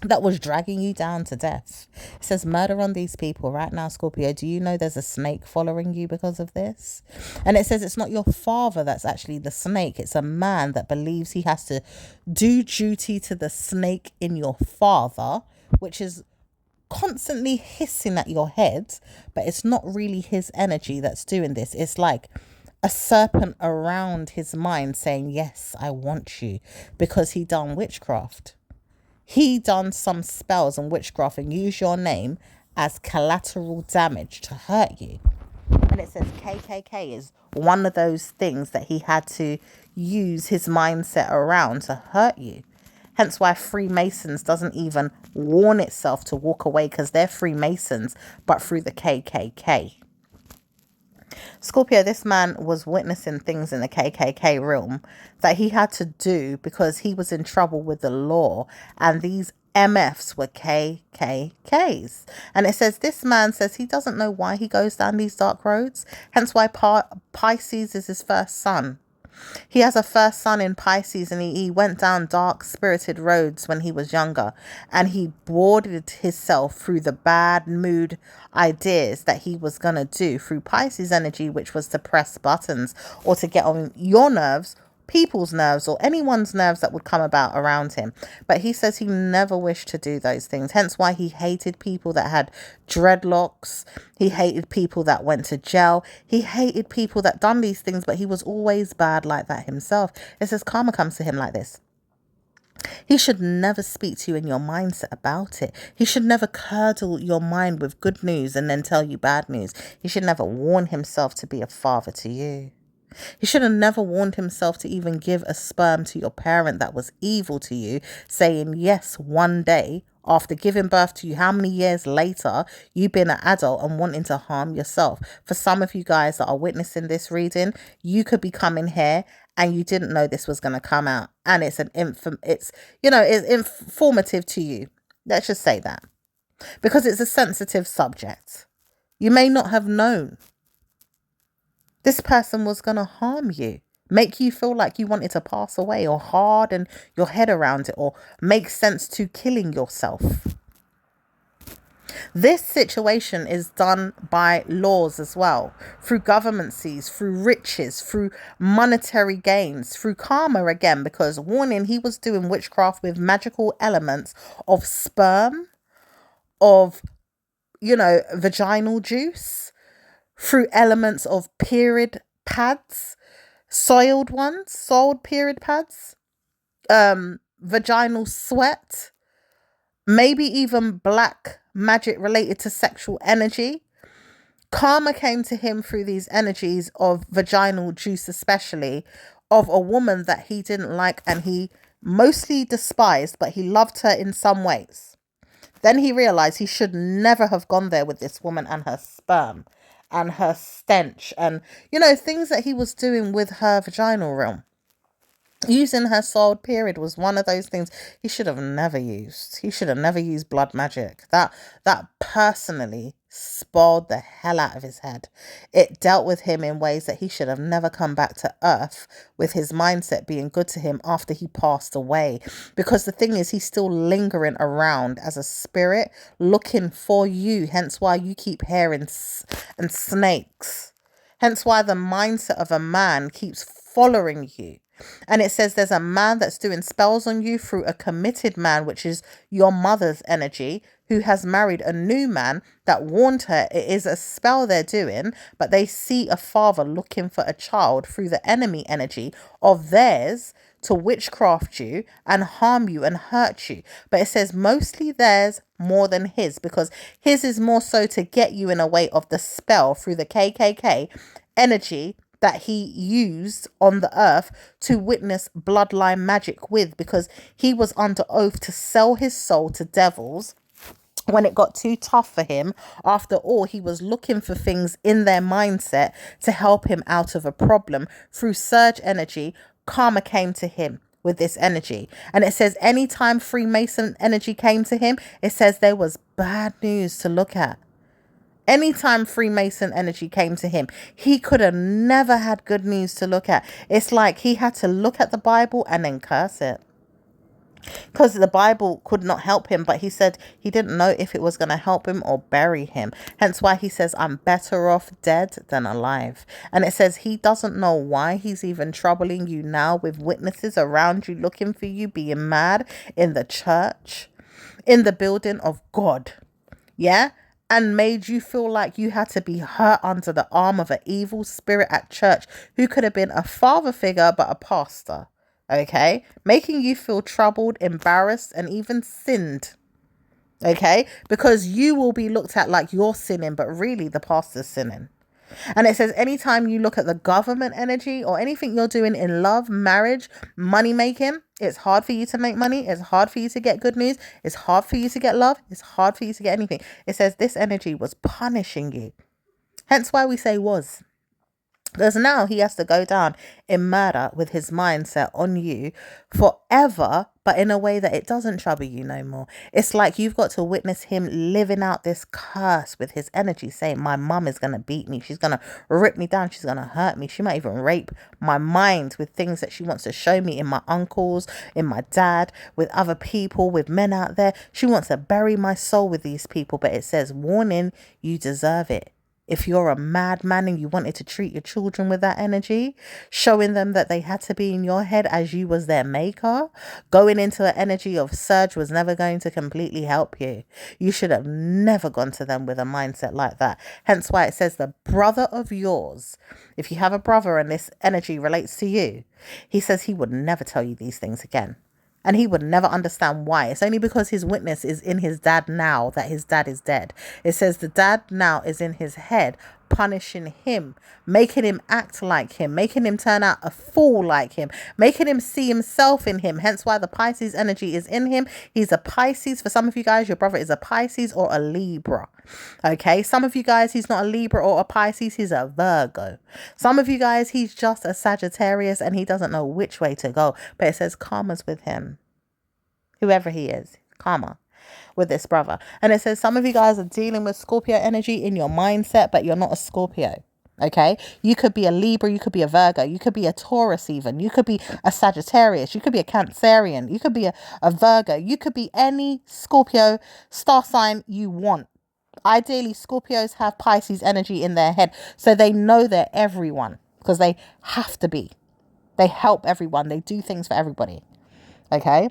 that was dragging you down to death. It says murder on these people right now, Scorpio. Do you know there's a snake following you because of this? And it says it's not your father that's actually the snake. It's a man that believes he has to do duty to the snake in your father, which is constantly hissing at your head, but it's not really his energy that's doing this. It's like a serpent around his mind saying, yes, I want you, because he done witchcraft. He done some spells and witchcraft and used your name as collateral damage to hurt you. And it says KKK is one of those things that he had to use his mindset around to hurt you. Hence why Freemasons doesn't even warn itself to walk away, because they're Freemasons, but through the KKK. Scorpio, this man was witnessing things in the KKK realm that he had to do because he was in trouble with the law, and these MFs were KKKs. And it says this man says he doesn't know why he goes down these dark roads, hence why Pisces is his first son. He has a first son in Pisces, and he went down dark spirited roads when he was younger, and he boarded himself through the bad mood ideas that he was going to do through Pisces energy, which was to press buttons or to get on your nerves, people's nerves, or anyone's nerves that would come about around him. But he says he never wished to do those things, hence why he hated people that had dreadlocks. He hated people that went to jail. He hated people that done these things, but he was always bad like that himself. It says karma comes to him like this. He should never speak to you in your mindset about it. He should never curdle your mind with good news and then tell you bad news. He should never warn himself to be a father to you. He should have never warned himself to even give a sperm to your parent that was evil to you, saying, yes, one day, after giving birth to you, how many years later, you've been an adult and wanting to harm yourself. For some of you guys that are witnessing this reading, you could be coming here and you didn't know this was going to come out. And it's informative to you. Let's just say that. Because it's a sensitive subject. You may not have known this person was going to harm you, make you feel like you wanted to pass away, or harden your head around it, or make sense to killing yourself. This situation is done by laws as well, through governancies, through riches, through monetary gains, through karma again, because warning, he was doing witchcraft with magical elements of sperm, of, vaginal juice, through elements of period pads, soiled period pads, vaginal sweat, maybe even black magic related to sexual energy. Karma came to him through these energies of vaginal juice, especially of a woman that he didn't like and he mostly despised, but he loved her in some ways. Then he realized he should never have gone there with this woman and her sperm and her stench and, things that he was doing with her vaginal realm. Using her soiled period was one of those things he should have never used. He should have never used blood magic. That personally spoiled the hell out of his head. It dealt with him in ways that he should have never come back to earth, with his mindset being good to him after he passed away. Because the thing is, he's still lingering around as a spirit looking for you. Hence why you keep hearing and snakes. Hence why the mindset of a man keeps following you. And it says there's a man that's doing spells on you through a committed man, which is your mother's energy, who has married a new man that warned her it is a spell they're doing, but they see a father looking for a child through the enemy energy of theirs to witchcraft you and harm you and hurt you. But it says mostly theirs more than his, because his is more so to get you in a way of the spell through the KKK energy that he used on the earth to witness bloodline magic with, because he was under oath to sell his soul to devils when it got too tough for him. After all, he was looking for things in their mindset to help him out of a problem. Through surge energy, karma came to him with this energy. And it says anytime Freemason energy came to him, it says there was bad news to look at. Anytime Freemason energy came to him, he could have never had good news to look at. It's like he had to look at the Bible and then curse it, because the Bible could not help him. But he said he didn't know if it was going to help him or bury him. Hence why he says, I'm better off dead than alive. And it says he doesn't know why he's even troubling you now with witnesses around you looking for you, being mad in the church, in the building of God. Yeah. And made you feel like you had to be hurt under the arm of an evil spirit at church, who could have been a father figure but a pastor. Okay? Making you feel troubled, embarrassed, and even sinned. Okay? Because you will be looked at like you're sinning, but really the pastor's sinning. And it says anytime you look at the government energy or anything you're doing in love, marriage, money making, it's hard for you to make money. It's hard for you to get good news. It's hard for you to get love. It's hard for you to get anything. It says this energy was punishing you. Hence why we say was. Because now he has to go down in murder with his mindset on you forever, but in a way that it doesn't trouble you no more. It's like you've got to witness him living out this curse with his energy, saying my mum is going to beat me. She's going to rip me down. She's going to hurt me. She might even rape my mind with things that she wants to show me in my uncles, in my dad, with other people, with men out there. She wants to bury my soul with these people. But it says, warning, you deserve it. If you're a madman and you wanted to treat your children with that energy, showing them that they had to be in your head as you was their maker, going into the energy of surge was never going to completely help you. You should have never gone to them with a mindset like that. Hence why it says the brother of yours, if you have a brother and this energy relates to you, he says he would never tell you these things again. And he would never understand why. It's only because his witness is in his dad now that his dad is dead. It says the dad now is in his head, punishing him, making him act like him, making him turn out a fool like him, making him see himself in him. Hence why the Pisces energy is in him. He's a Pisces. For some of you guys, your brother is a Pisces or a Libra. Okay. Some of you guys, he's not a Libra or a Pisces. He's a Virgo. Some of you guys, he's just a Sagittarius and he doesn't know which way to go. But it says karma's with him. Whoever he is, karma with this brother. And it says some of you guys are dealing with Scorpio energy in your mindset, but you're not a Scorpio. Okay, you could be a Libra, you could be a Virgo, you could be a Taurus even, you could be a Sagittarius, you could be a Cancerian, you could be a Virgo, you could be any Scorpio star sign you want. ideally, Scorpios have Pisces energy in their head. So they know they're everyone because they have to be. They help everyone. They do things for everybody. Okay.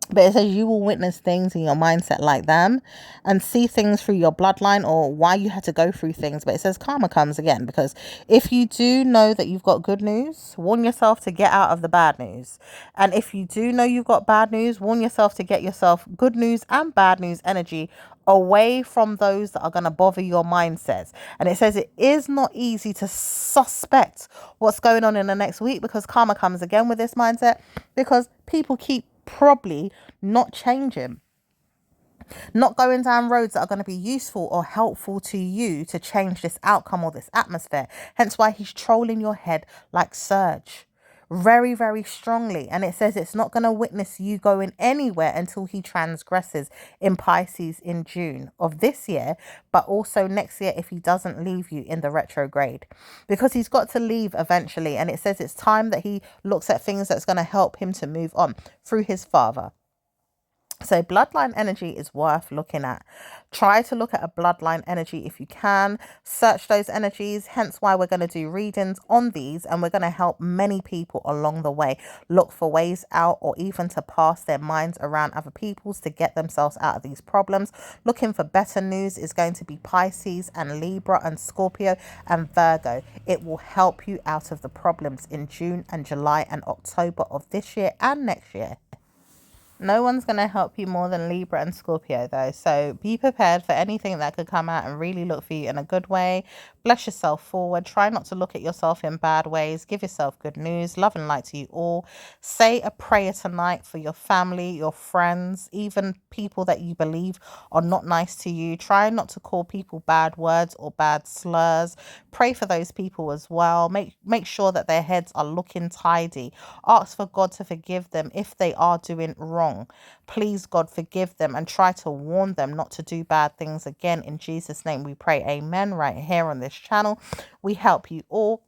But it says you will witness things in your mindset like them and see things through your bloodline or why you had to go through things. But it says karma comes again, because if you do know that you've got good news, warn yourself to get out of the bad news. And if you do know you've got bad news, warn yourself to get yourself good news and bad news energy away from those that are going to bother your mindsets. And it says it is not easy to suspect what's going on in the next week, because karma comes again with this mindset, because people keep probably not changing, not going down roads that are going to be useful or helpful to you to change this outcome or this atmosphere. Hence why he's trolling your head like Surge very, very strongly. And it says it's not going to witness you going anywhere until he transgresses in Pisces in June of this year, but also next year if he doesn't leave you in the retrograde, because he's got to leave eventually. And it says it's time that he looks at things that's going to help him to move on through his father. So bloodline energy is worth looking at. Try to look at a bloodline energy if you can. Search those energies. Hence why we're going to do readings on these, and we're going to help many people along the way look for ways out, or even to pass their minds around other people's to get themselves out of these problems. Looking for better news is going to be Pisces and Libra and Scorpio and Virgo. It will help you out of the problems in June and July and October of this year and next year. No one's going to help you more than Libra and Scorpio, though. So be prepared for anything that could come out and really look for you in a good way. Bless yourself forward. Try not to look at yourself in bad ways. Give yourself good news. Love and light to you all. Say a prayer tonight for your family, your friends, even people that you believe are not nice to you. Try not to call people bad words or bad slurs. Pray for those people as well. Make sure that their heads are looking tidy. Ask for God to forgive them if they are doing wrong. Please, God, forgive them, and try to warn them not to do bad things again. In Jesus' name we pray. Amen. Right here on this channel, we help you all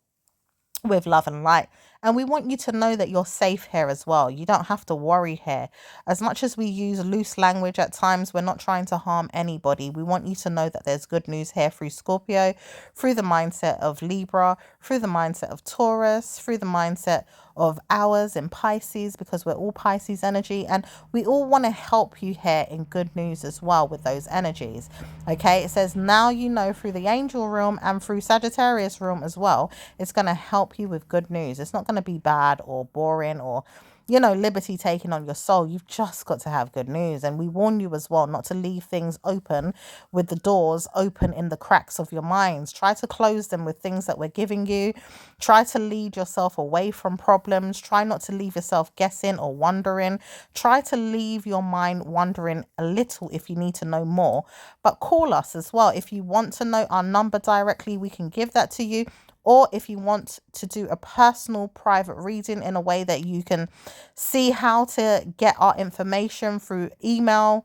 with love and light. And we want you to know that you're safe here as well. You don't have to worry here. As much as we use loose language at times, we're not trying to harm anybody. We want you to know that there's good news here through Scorpio, through the mindset of Libra, through the mindset of Taurus, through the mindset of ours in Pisces, because we're all Pisces energy, and we all want to help you here in good news as well with those energies. Okay, it says now you know through the angel realm and through Sagittarius realm as well, it's going to help you with good news. It's not going to be bad or boring or liberty taking on your soul. You've just got to have good news. And we warn you as well not to leave things open with the doors open in the cracks of your minds. Try to close them with things that we're giving you. Try to lead yourself away from problems. Try not to leave yourself guessing or wondering. Try to leave your mind wondering a little if you need to know more. But call us as well. If you want to know our number directly, we can give that to you. Or if you want to do a personal private reading in a way that you can see how to get our information through email,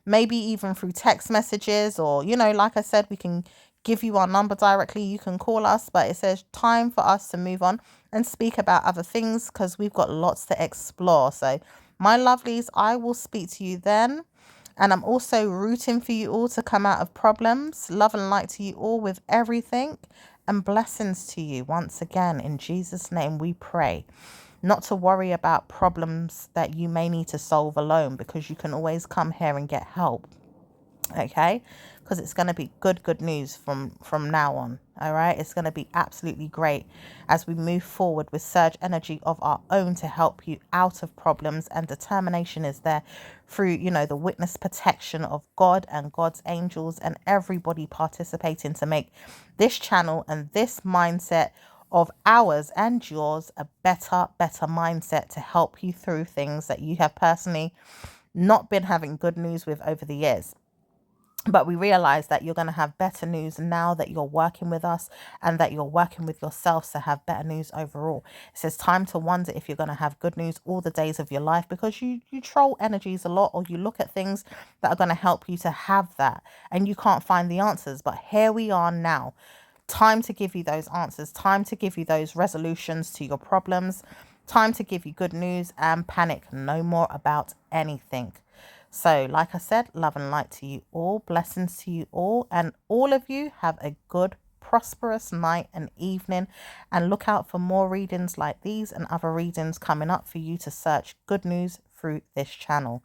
maybe even through text messages, or, like I said, we can give you our number directly. You can call us, but it says time for us to move on and speak about other things, because we've got lots to explore. So my lovelies, I will speak to you then. And I'm also rooting for you all to come out of problems. Love and light to you all with everything. And blessings to you once again. In Jesus' name we pray. Not to worry about problems that you may need to solve alone, because you can always come here and get help. Okay, because it's going to be good news from now on. All right, it's going to be absolutely great as we move forward with surge energy of our own to help you out of problems. And determination is there through the witness protection of God and God's angels and everybody participating to make this channel and this mindset of ours and yours a better mindset to help you through things that you have personally not been having good news with over the years. But we realize that you're going to have better news now that you're working with us, and that you're working with yourselves to have better news overall. It says time to wonder if you're going to have good news all the days of your life, because you troll energies a lot, or you look at things that are going to help you to have that and you can't find the answers. But here we are now. Time to give you those answers. Time to give you those resolutions to your problems. Time to give you good news and panic no more about anything. So, like I said, love and light to you all, blessings to you all, and all of you have a good, prosperous night and evening. And look out for more readings like these and other readings coming up for you to search good news through this channel.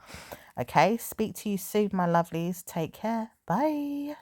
Okay, speak to you soon, my lovelies. Take care. Bye.